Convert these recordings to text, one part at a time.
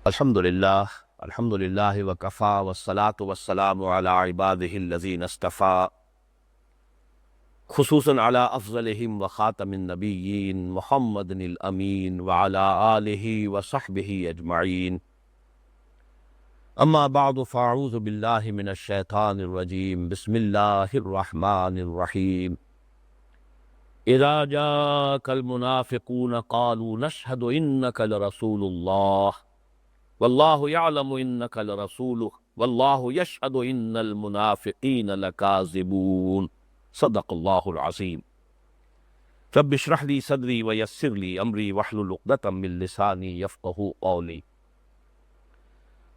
الحمد للہ وکفا والصلاة والسلام علی عباده الذین اصطفا، خصوصاً علی افضلہم وخاتم النبیین محمد الامین وعلی آلہ وصحبہ اجمعین، اما بعد فاعوذ باللہ من الشیطان الرجیم، بسم اللہ الرحمن الرحیم۔ اذا جاءک المنافقون قالوا نشہد انک لرسول اللہ واللہ یعلم انک لرسولہ واللہ یشہد ان المنافقین لکاذبون، صدق اللہ العظیم۔ رب اشرح لی صدری ویسر لی امری واحلل عقدۃ من لسانی یفقہوا قولی۔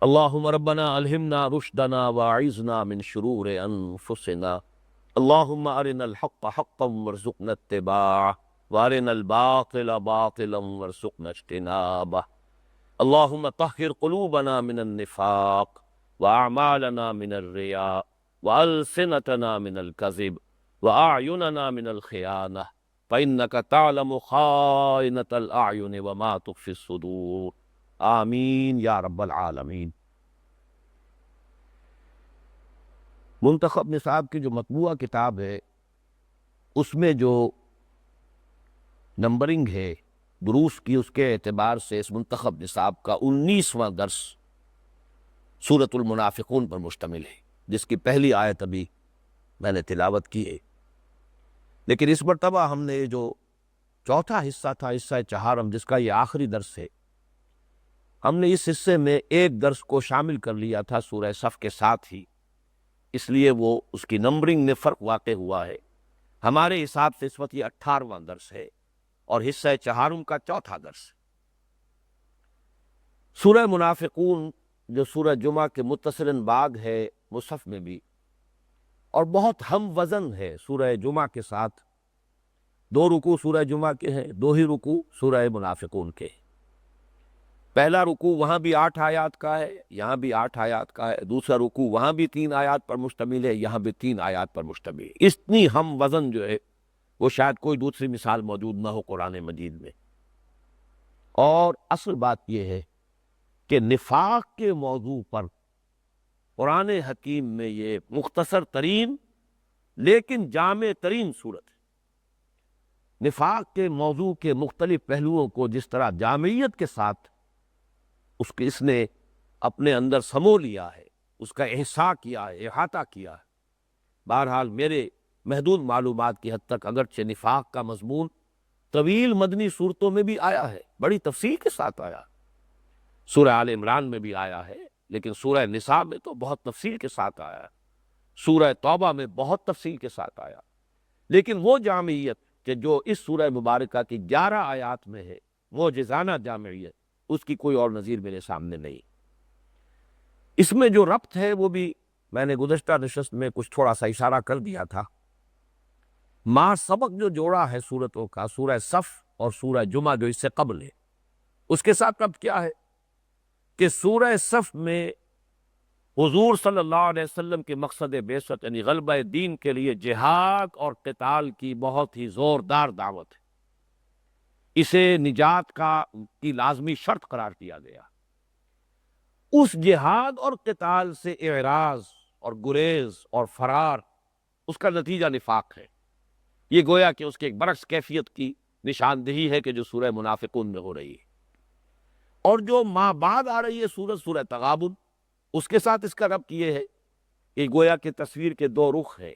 اللہم ربنا الہمنا رشدنا واعذنا من شرور انفسنا، اللہم ارنا الحق حقا وارزقنا اتباعہ وارنا الباطل باطلا وارزقنا اجتنابہ، اللہم طہر قلوبنا من النفاق واعمالنا من الرياء والسنتنا من الكذب واعیننا من الخیانہ فإنك تعلم خائنة الاعین وما تخفی الصدور، آمین یا رب العالمین۔ منتخب نصاب کی جو مطبوعہ کتاب ہے اس میں جو نمبرنگ ہے دروس کی، اس کے اعتبار سے اس منتخب نصاب کا 19واں درس سورۃ المنافقون پر مشتمل ہے، جس کی پہلی آیت ابھی میں نے تلاوت کی ہے۔ لیکن اس مرتبہ ہم نے جو چوتھا حصہ تھا، حصہ چہارم، جس کا یہ آخری درس ہے، ہم نے اس حصے میں ایک درس کو شامل کر لیا تھا سورہ صف کے ساتھ ہی، اس لیے وہ اس کی نمبرنگ میں فرق واقع ہوا ہے۔ ہمارے حساب سے اس وقت یہ 18واں درس ہے اور حصہ چہارم کا چوتھا درس۔ سورہ منافقون جو سورہ جمعہ کے متصلاً بعد ہے مصحف میں بھی، اور بہت ہم وزن ہے سورہ جمعہ کے ساتھ، 2 رکوع سورہ جمعہ کے ہیں، 2 ہی رکوع سورہ منافقون کے ہیں۔ پہلا رکوع وہاں بھی 8 آیات کا ہے، یہاں بھی 8 آیات کا ہے، دوسرا رکوع وہاں بھی 3 آیات پر مشتمل ہے، یہاں بھی 3 آیات پر مشتمل ہے۔ اتنی ہم وزن جو ہے وہ شاید کوئی دوسری مثال موجود نہ ہو قرآن مجید میں۔ اور اصل بات یہ ہے کہ نفاق کے موضوع پر قرآن حکیم میں یہ مختصر ترین لیکن جامع ترین صورت ہے۔ نفاق کے موضوع کے مختلف پہلوؤں کو جس طرح جامعیت کے ساتھ اس نے اپنے اندر سمو لیا ہے، اس کا احصاء کیا ہے، احاطہ کیا ہے۔ بہرحال میرے محدود معلومات کی حد تک اگرچہ نفاق کا مضمون طویل مدنی صورتوں میں بھی آیا ہے، بڑی تفصیل کے ساتھ آیا، سورہ آل عمران میں بھی آیا ہے، لیکن سورہ نساء میں تو بہت تفصیل کے ساتھ آیا ہے، سورہ توبہ میں بہت تفصیل کے ساتھ آیا، لیکن وہ جامعیت کہ جو اس سورہ مبارکہ کی 11 آیات میں ہے، معجزانہ جامعیت، اس کی کوئی اور نظیر میرے سامنے نہیں۔ اس میں جو ربط ہے وہ بھی میں نے گزشتہ نشست میں کچھ تھوڑا سا اشارہ کر دیا تھا۔ ماں سبق جو جوڑا ہے سورتوں کا، سورہ صف اور سورہ جمعہ جو اس سے قبل ہے، اس کے ساتھ ربط کیا ہے کہ سورہ صف میں حضور صلی اللہ علیہ وسلم کے مقصد بعثت یعنی غلبہ دین کے لیے جہاد اور قتال کی بہت ہی زوردار دعوت ہے، اسے نجات کی لازمی شرط قرار دیا گیا۔ اس جہاد اور قتال سے اعراض اور گریز اور فرار، اس کا نتیجہ نفاق ہے۔ یہ گویا کہ اس کے ایک برعکس کیفیت کی نشاندہی ہے کہ جو سورہ منافقون میں ہو رہی ہے۔ اور جو ماں بعد آ رہی ہے سورہ تغابن، اس کے ساتھ اس کا ربط یہ ہے کہ گویا کہ تصویر کے 2 رخ ہے۔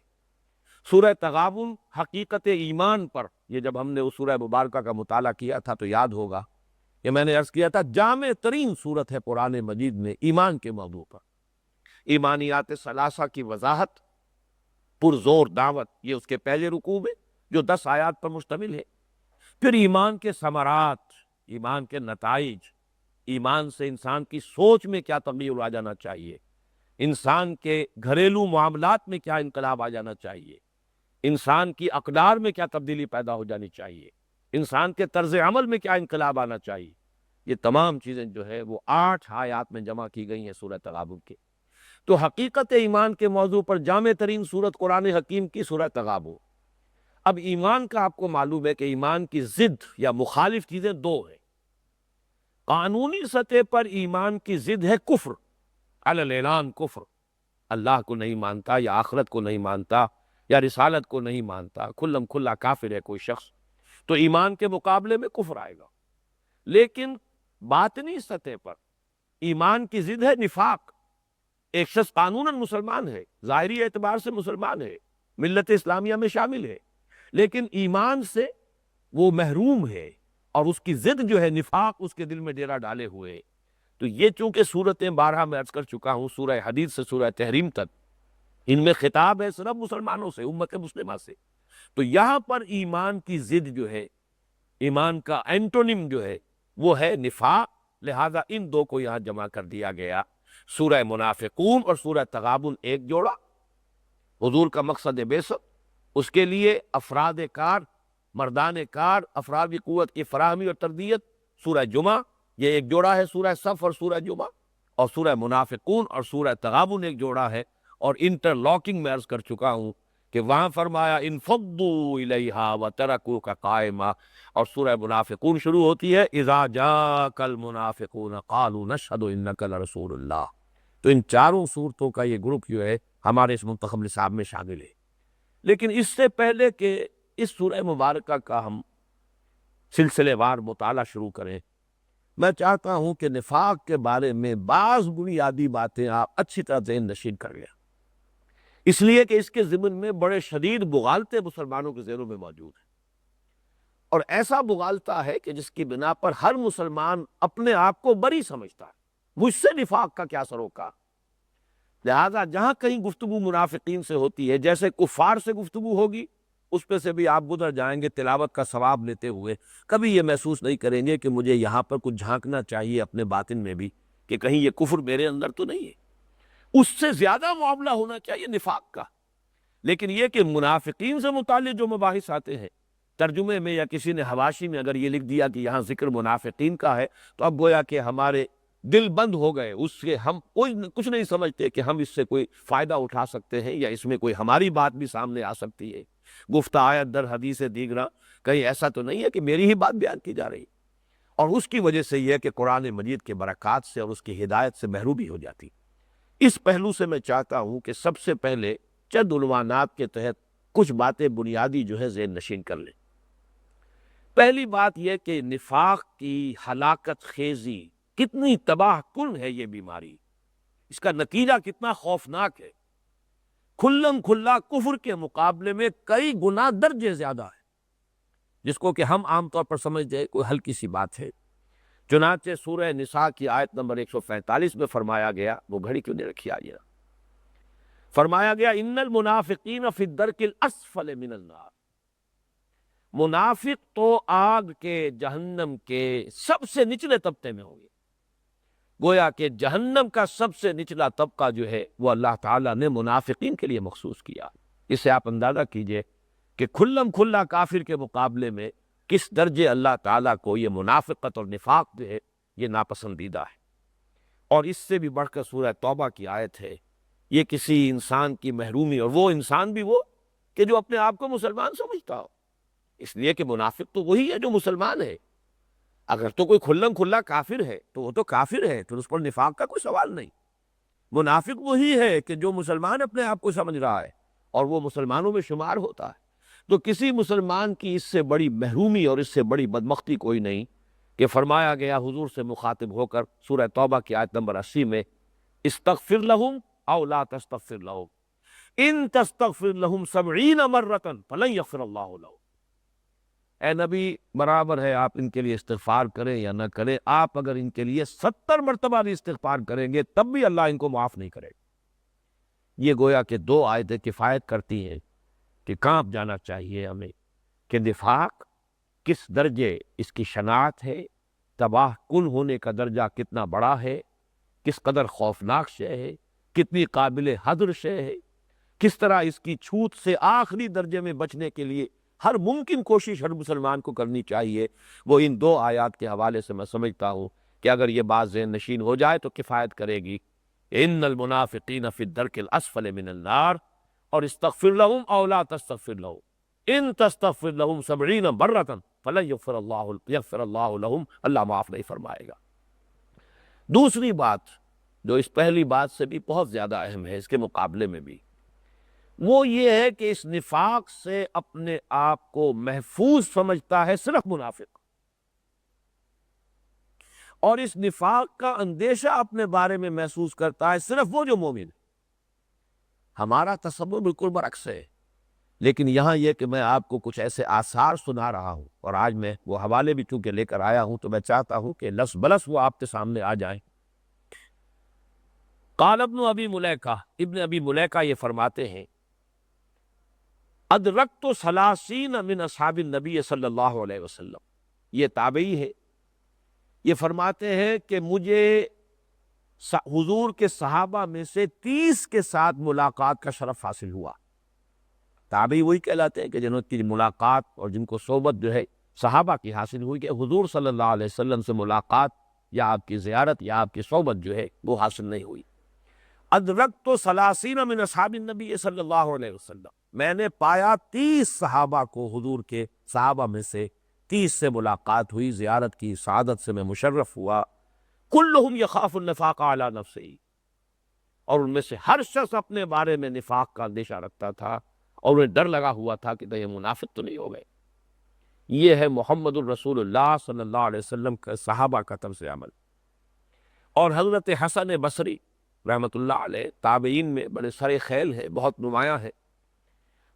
سورہ تغابن حقیقت ایمان پر، یہ جب ہم نے اس سورہ مبارکہ کا مطالعہ کیا تھا تو یاد ہوگا کہ میں نے عرض کیا تھا جامع ترین صورت ہے قرآن مجید میں ایمان کے موضوع پر۔ ایمانیات ثلاثہ کی وضاحت، پرزور دعوت، یہ اس کے پہلے رکوع میں جو 10 آیات پر مشتمل ہے۔ پھر ایمان کے ثمرات، ایمان کے نتائج، ایمان سے انسان کی سوچ میں کیا تغیر آ جانا چاہیے، انسان کے گھریلو معاملات میں کیا انقلاب آ جانا چاہیے، انسان کی اقدار میں کیا تبدیلی پیدا ہو جانی چاہیے، انسان کے طرز عمل میں کیا انقلاب آنا چاہیے، یہ تمام چیزیں جو ہے وہ 8 آیات میں جمع کی گئی ہیں سورہ تغابن کے۔ تو حقیقت ایمان کے موضوع پر جامع ترین سورت قرآن حکیم کی سورہ تغابن۔ اب ایمان کا آپ کو معلوم ہے کہ ایمان کی ضد یا مخالف چیزیں 2 ہیں۔ قانونی سطح پر ایمان کی ضد ہے کفر، علی الاعلان کفر، اللہ کو نہیں مانتا یا آخرت کو نہیں مانتا یا رسالت کو نہیں مانتا، کھلم کھلا کافر ہے کوئی شخص، تو ایمان کے مقابلے میں کفر آئے گا۔ لیکن باطنی سطح پر ایمان کی ضد ہے نفاق۔ ایک شخص قانوناً مسلمان ہے، ظاہری اعتبار سے مسلمان ہے، ملت اسلامیہ میں شامل ہے، لیکن ایمان سے وہ محروم ہے، اور اس کی ضد جو ہے نفاق اس کے دل میں ڈیرا ڈالے ہوئے۔ تو یہ چونکہ صورتیں بارہا میں عرض کر چکا ہوں، سورہ حدید سے سورہ تحریم تک ان میں خطاب ہے صرف مسلمانوں سے، امت مسلمہ سے، تو یہاں پر ایمان کی ضد جو ہے، ایمان کا اینٹونیم جو ہے وہ ہے نفاق، لہذا ان دو کو یہاں جمع کر دیا گیا۔ سورہ منافقون اور سورہ تغابن ایک جوڑا، حضور کا مقصد بعثت، اس کے لیے افراد کار، مردان کار، افرادی قوت کی فراہمی اور تربیت، سورہ جمعہ یہ ایک جوڑا ہے، سورہ صف اور سورہ جمعہ، اور سورہ منافقون اور سورہ تغابن ایک جوڑا ہے۔ اور انٹر لاکنگ میں عرض کر چکا ہوں کہ وہاں فرمایا انفضوا الیہا وترکوک قائما، اور سورہ منافقون شروع ہوتی ہے اذا جاءک المنافقون قالوا نشہد انک لرسول اللہ۔ تو ان چاروں صورتوں کا یہ گروپ جو ہے ہمارے اس منتخب نصاب میں شامل ہے۔ لیکن اس سے پہلے کہ اس سورہ مبارکہ کا ہم سلسلے وار مطالعہ شروع کریں، میں چاہتا ہوں کہ نفاق کے بارے میں بعض بنیادی باتیں آپ اچھی طرح ذہن نشین کر لیں، اس لیے کہ اس کے ضمن میں بڑے شدید بغالطے مسلمانوں کے ذہنوں میں موجود ہیں، اور ایسا بغالطہ ہے کہ جس کی بنا پر ہر مسلمان اپنے آپ کو بری سمجھتا ہے، مجھ سے نفاق کا کیا سروکار۔ لہذا جہاں کہیں گفتگو منافقین سے ہوتی ہے، جیسے کفار سے گفتگو ہوگی اس پہ سے بھی آپ گزر جائیں گے تلاوت کا ثواب لیتے ہوئے، کبھی یہ محسوس نہیں کریں گے کہ مجھے یہاں پر کچھ جھانکنا چاہیے اپنے باطن میں بھی کہ کہیں یہ کفر میرے اندر تو نہیں ہے۔ اس سے زیادہ معاملہ ہونا چاہیے نفاق کا۔ لیکن یہ کہ منافقین سے متعلق جو مباحث آتے ہیں، ترجمے میں یا کسی نے حواشی میں اگر یہ لکھ دیا کہ یہاں ذکر منافقین کا ہے، تو اب گویا کہ ہمارے دل بند ہو گئے، اس سے ہم کچھ نہیں سمجھتے کہ ہم اس سے کوئی فائدہ اٹھا سکتے ہیں یا اس میں کوئی ہماری بات بھی سامنے آ سکتی ہے۔ گفتہ آیت در حدیث دیگراں، کہیں ایسا تو نہیں ہے کہ میری ہی بات بیان کی جا رہی، اور اس کی وجہ سے یہ ہے کہ قرآن مجید کے برکات سے اور اس کی ہدایت سے محرومی ہو جاتی۔ اس پہلو سے میں چاہتا ہوں کہ سب سے پہلے چند عنوانات کے تحت کچھ باتیں بنیادی جو ہے ذہن نشین کر لیں۔ پہلی بات یہ کہ نفاق کی ہلاکت خیزی کتنی تباہ کن ہے، یہ بیماری، اس کا نتیجہ کتنا خوفناک ہے، کھلم کھلا کفر کے مقابلے میں کئی گنا درجے زیادہ ہے، جس کو کہ ہم عام طور پر سمجھتے ہیں کوئی ہلکی سی بات ہے۔ چنانچہ سورہ نساء کی آیت نمبر 145 میں فرمایا گیا، وہ گھڑی کیوں نہیں رکھی آئیے، فرمایا گیا ان المنافقین فی الدرک الاسفل من النار، منافق تو آگ کے، جہنم کے سب سے نچلے طبقے میں ہوں گے۔ گویا کہ جہنم کا سب سے نچلا طبقہ جو ہے وہ اللہ تعالیٰ نے منافقین کے لیے مخصوص کیا۔ اس سے آپ اندازہ کیجئے کہ کھلم کھلا کافر کے مقابلے میں کس درجے اللہ تعالیٰ کو یہ منافقت اور نفاق جو ہے یہ ناپسندیدہ ہے۔ اور اس سے بھی بڑھ کر سورہ توبہ کی آیت ہے، یہ کسی انسان کی محرومی، اور وہ انسان بھی وہ کہ جو اپنے آپ کو مسلمان سمجھتا ہو، اس لیے کہ منافق تو وہی ہے جو مسلمان ہے۔ اگر تو کوئی کھلم کھلا کافر ہے تو وہ تو کافر ہے، تو اس پر نفاق کا کوئی سوال نہیں۔ منافق وہی ہے کہ جو مسلمان اپنے آپ کو سمجھ رہا ہے اور وہ مسلمانوں میں شمار ہوتا ہے۔ تو کسی مسلمان کی اس سے بڑی محرومی اور اس سے بڑی بدبختی کوئی نہیں کہ فرمایا گیا حضور سے مخاطب ہو کر سورہ توبہ کی آیت نمبر 80 میں، استغفر لہم او لا تستغفر لہم ان تستغفر لہم 70 مرۃ فلن یغفر اللہ لہم۔ اے نبی، برابر ہے آپ ان کے لیے استغفار کریں یا نہ کریں، آپ اگر ان کے لیے 70 مرتبہ بھی استغفار کریں گے تب بھی اللہ ان کو معاف نہیں کرے گا۔ یہ گویا کہ دو آیتیں کفایت کرتی ہیں کہ کانپ جانا چاہیے ہمیں کہ نفاق کس درجے اس کی شناعت ہے، تباہ کن ہونے کا درجہ کتنا بڑا ہے، کس قدر خوفناک شے ہے، کتنی قابل حذر شے ہے، کس طرح اس کی چھوت سے آخری درجے میں بچنے کے لیے ہر ممکن کوشش ہر مسلمان کو کرنی چاہیے۔ وہ ان دو آیات کے حوالے سے میں سمجھتا ہوں کہ اگر یہ بات ذہن نشین ہو جائے تو کفایت کرے گی۔ ان المنافقین فی الدرک الاسفل من النار، اور استغفر لہم او لا تستغفر لہم ان تستغفر لہم 70 مرۃ فلن یغفر اللہ لہم، اللہ معاف نہیں فرمائے گا۔ دوسری بات جو اس پہلی بات سے بھی بہت زیادہ اہم ہے، اس کے مقابلے میں بھی، وہ یہ ہے کہ اس نفاق سے اپنے آپ کو محفوظ سمجھتا ہے صرف منافق، اور اس نفاق کا اندیشہ اپنے بارے میں محسوس کرتا ہے صرف وہ جو مومن ہے۔ ہمارا تصور بالکل برعکس ہے، لیکن یہاں یہ کہ میں آپ کو کچھ ایسے آثار سنا رہا ہوں، اور آج میں وہ حوالے بھی چونکہ لے کر آیا ہوں تو میں چاہتا ہوں کہ لس بلس وہ آپ کے سامنے آ جائیں۔ قال ابن ابی ملیکہ، ابن ابی ملیکہ یہ فرماتے ہیں، ادرکت ثلاثین من اصحاب النبی صلی اللہ علیہ وسلم، یہ تابعی ہے، یہ فرماتے ہیں کہ مجھے حضور کے صحابہ میں سے 30 کے ساتھ ملاقات کا شرف حاصل ہوا۔ تابعی وہی کہلاتے ہیں کہ جنہوں کی ملاقات اور جن کو صحبت جو ہے صحابہ کی حاصل ہوئی، کہ حضور صلی اللہ علیہ وسلم سے ملاقات یا آپ کی زیارت یا آپ کی صحبت جو ہے وہ حاصل نہیں ہوئی۔ ادرکت ثلاثین من اصحاب النبی صلی اللہ علیہ وسلم، میں نے پایا 30 صحابہ کو، حضور کے صحابہ میں سے 30 سے ملاقات ہوئی، زیارت کی سعادت سے میں مشرف ہوا۔ کلہم یخاف النفاق علی نفسہ، اور ان میں سے ہر شخص اپنے بارے میں نفاق کا اندیشہ رکھتا تھا، اور انہیں ڈر لگا ہوا تھا کہ یہ منافق تو نہیں ہو گئے۔ یہ ہے محمد الرسول اللہ صلی اللہ علیہ وسلم کا صحابہ کا طرز عمل۔ اور حضرت حسن بصری رحمۃ اللہ علیہ تابعین میں بڑے سر خیل ہے، بہت نمایاں ہے،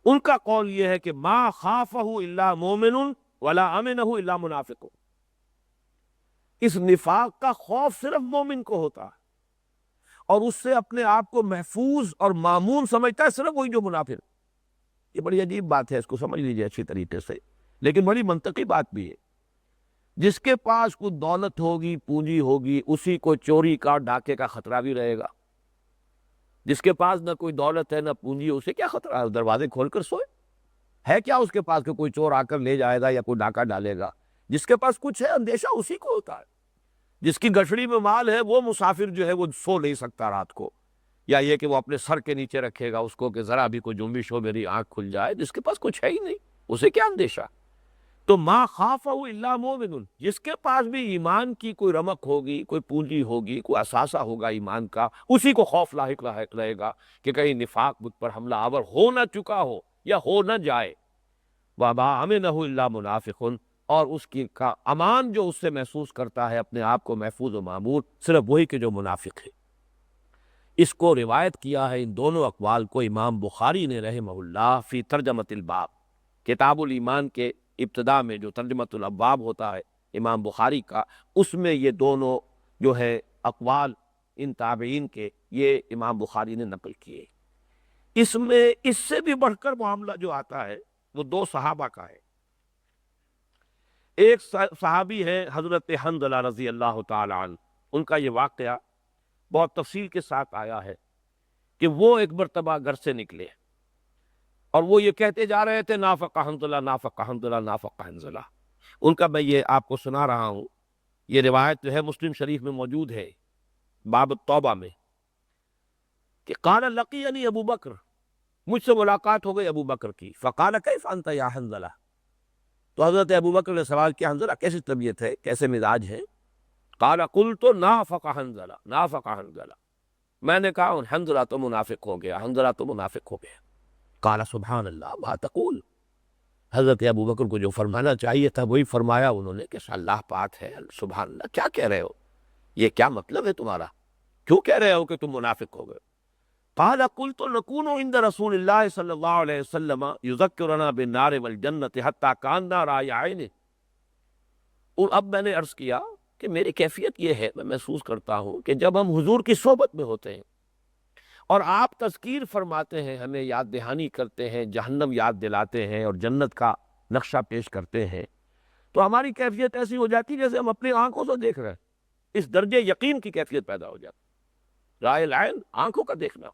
ان کا قول یہ ہے کہ ما خافہ الا مومن ولا امنہ الا منافق، اس نفاق کا خوف صرف مومن کو ہوتا ہے، اور اس سے اپنے آپ کو محفوظ اور مامون سمجھتا ہے صرف وہی جو منافق۔ یہ بڑی عجیب بات ہے، اس کو سمجھ لیجیے اچھی طریقے سے، لیکن بڑی منطقی بات بھی ہے۔ جس کے پاس کوئی دولت ہوگی، پونجی ہوگی، اسی کو چوری کا، ڈاکے کا خطرہ بھی رہے گا۔ جس کے پاس نہ کوئی دولت ہے نہ پونجی، اسے کیا خطرہ ہے؟ دروازے کھول کر سوئے، ہے کیا اس کے پاس کہ کوئی چور آ کر لے جائے گا یا کوئی ڈاکہ ڈالے گا؟ جس کے پاس کچھ ہے اندیشہ اسی کو ہوتا ہے۔ جس کی گٹھڑی میں مال ہے وہ مسافر جو ہے وہ سو نہیں سکتا رات کو، یا یہ کہ وہ اپنے سر کے نیچے رکھے گا اس کو کہ ذرا بھی کوئی جنبش ہو میری آنکھ کھل جائے۔ جس کے پاس کچھ ہے ہی نہیں، اسے کیا اندیشہ؟ تو ما خافہ الا مومن، جس کے پاس بھی ایمان کی کوئی رمق ہوگی، کوئی پونجی ہوگی، کوئی اثاثہ ہوگا ایمان کا، اسی کو خوف لاحق رہے گا کہ کہیں نفاق مجھ پر حملہ آور ہو نہ چکا ہو یا ہو نہ جائے۔ وما امنہ الا منافق، اور اس کی کا امان جو اس سے محسوس کرتا ہے اپنے آپ کو محفوظ و معمور، صرف وہی کہ جو منافق ہے۔ اس کو روایت کیا ہے، ان دونوں اقوال کو، امام بخاری نے رحمہ اللہ فی ترجمۃ الباب، کتاب الایمان کے ابتدا میں جو ترجمۃ الابواب ہوتا ہے امام بخاری کا، اس میں یہ دونوں جو ہے اقوال ان تابعین کے، یہ امام بخاری نے نقل کیے۔ اس میں اس سے بھی بڑھ کر معاملہ جو آتا ہے وہ دو صحابہ کا ہے۔ ایک صحابی ہے حضرت حنظلہ رضی اللہ تعالی عنہ، ان کا یہ واقعہ بہت تفصیل کے ساتھ آیا ہے کہ وہ ایک مرتبہ گھر سے نکلے اور وہ یہ کہتے جا رہے تھے نافق حنظلہ، نافق حنظلہ، نافق حنظلہ۔ ان کا میں یہ آپ کو سنا رہا ہوں، یہ روایت جو ہے مسلم شریف میں موجود ہے باب التوبہ میں، کہ قال لقینی ابو بکر، مجھ سے ملاقات ہو گئی ابو بکر کی، فقال کیف انت یا حنظلہ، تو حضرت ابو بکر نے سوال کیا حنظلہ کیسی طبیعت ہے، کیسے مزاج ہے؟ قال قلت نافق حنظلہ، نافق حنظلہ، میں نے کہا حنظلہ تو منافق ہو گیا، حنظلہ تو منافق ہو گیا۔ قال سبحان اللہ ما تقول، حضرت ابو بکر کو جو فرمانا چاہیے تھا وہی فرمایا انہوں نے کہ اللہ پاک ہے، سبحان اللہ، کیا کہہ رہے ہو، یہ کیا مطلب ہے تمہارا، کیوں کہہ رہے ہو کہ تم منافق ہو گئے؟ قال قلت نكون عند رسول اللہ صلی اللہ علیہ وسلم یذکرنا بالنار والجنۃ حتی کاننا رأی عین، اور اب میں نے عرض کیا کہ میری کیفیت یہ ہے، میں محسوس کرتا ہوں کہ جب ہم حضور کی صحبت میں ہوتے ہیں اور آپ تذکیر فرماتے ہیں، ہمیں یاد دہانی کرتے ہیں، جہنم یاد دلاتے ہیں اور جنت کا نقشہ پیش کرتے ہیں، تو ہماری کیفیت ایسی ہو جاتی جیسے ہم اپنی آنکھوں سے دیکھ رہے ہیں، اس درجے یقین کی کیفیت پیدا ہو جاتی، رائے العین، آنکھوں کا دیکھنا۔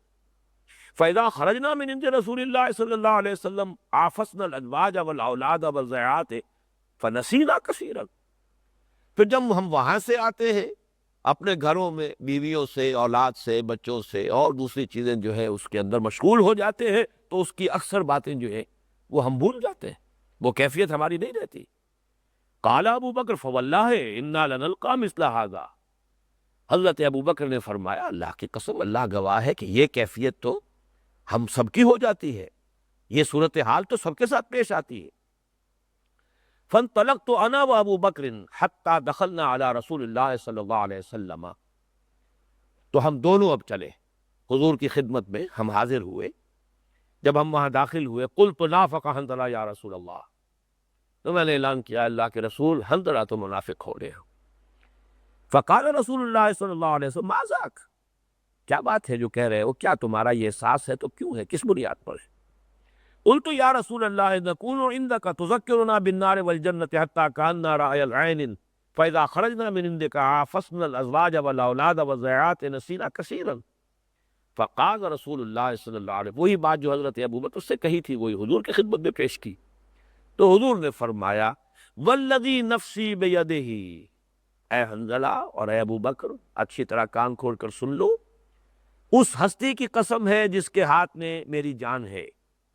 فَإِذَا خَرَجْنَا مِنْ عِنْدِ رَسُولِ اللَّهِ صلی اللہ علیہ وسلم عَافَسْنَا الْأَزْوَاجَ وَالْأَوْلَادَ وَالضَّيَّعَاتِ فَنَسِينَا كَثِيرًا، پھر جب ہم وہاں سے آتے ہیں اپنے گھروں میں بیویوں سے، اولاد سے، بچوں سے اور دوسری چیزیں جو ہے اس کے اندر مشغول ہو جاتے ہیں، تو اس کی اکثر باتیں جو ہیں وہ ہم بھول جاتے ہیں، وہ کیفیت ہماری نہیں رہتی۔ قال ابو بکر فواللہ انا لنلقى مثل هذا، حضرت ابو بکر نے فرمایا اللہ کی قسم اللہ گواہ ہے کہ یہ کیفیت تو ہم سب کی ہو جاتی ہے، یہ صورتحال تو سب کے ساتھ پیش آتی ہے۔ فانطلقت انا وابو بکر حتى دخلنا على رسول اللہ صلی اللہ علیہ وسلم، تو ہم دونوں اب چلے حضور کی خدمت میں، ہم حاضر ہوئے۔ جب ہم وہاں داخل ہوئے قلت نافق حنظلہ یا رسول اللہ، تو میں نے اعلان کیا اللہ کے رسول حنظلہ تو منافق ہو رہے ہیں۔ فقال رسول اللہ صلی اللہ علیہ وسلم ما ذاک، کیا بات ہے جو کہہ رہے ہو، کیا تمہارا یہ احساس ہے تو کیوں ہے، کس بنیاد پر ہے؟ قلت یا رسول اللہ نکون عندک تذکرنا بالنار والجنة حتى كأننا رأي العین فإذا خرجنا من عندك عافسنا الأزواج والأولاد والضيعات نسينا كثيرا۔ فقال رسول اللہ صلی اللہ علیہ وسلم، وہی بات جو حضرت ابو بکر سے کہی تھی وہی حضور کی خدمت میں پیش کی، تو حضور نے فرمایا والذی نفسی بیدہ، اے حنظلہ اور اے ابو بکر اچھی طرح کان کھول کر سن لو، اس ہستی کی قسم ہے جس کے ہاتھ میں میری جان ہے،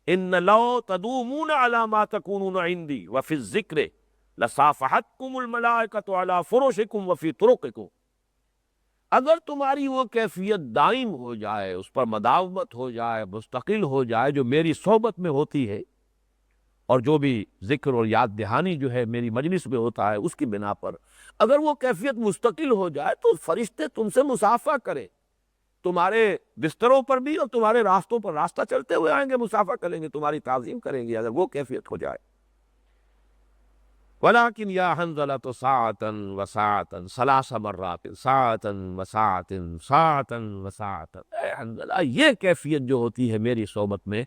ان لو تدومون علی ما تکونون عندی وفی الذکر لصافحتکم الملائکۃ علی فرشکم وفی طرقکم، اگر تمہاری وہ کیفیت دائم ہو جائے، اس پر مداومت ہو جائے، مستقل ہو جائے جو میری صحبت میں ہوتی ہے، اور جو بھی ذکر اور یاد دہانی جو ہے میری مجلس میں ہوتا ہے اس کی بنا پر اگر وہ کیفیت مستقل ہو جائے تو فرشتے تم سے مصافحہ کریں، تمہارے بستروں پر بھی اور تمہارے راستوں پر راستہ چلتے ہوئے آئیں گے، مصافحہ کریں گے، تمہاری تعظیم کریں گے اگر وہ کیفیت ہو جائے۔ ولیکن یا حنظلۃ ساعۃ وساعۃ ثلاث مرات ساعۃ وساعۃ ساعۃ وساعۃ، اے حنظلہ یہ کیفیت جو ہوتی ہے میری صحبت میں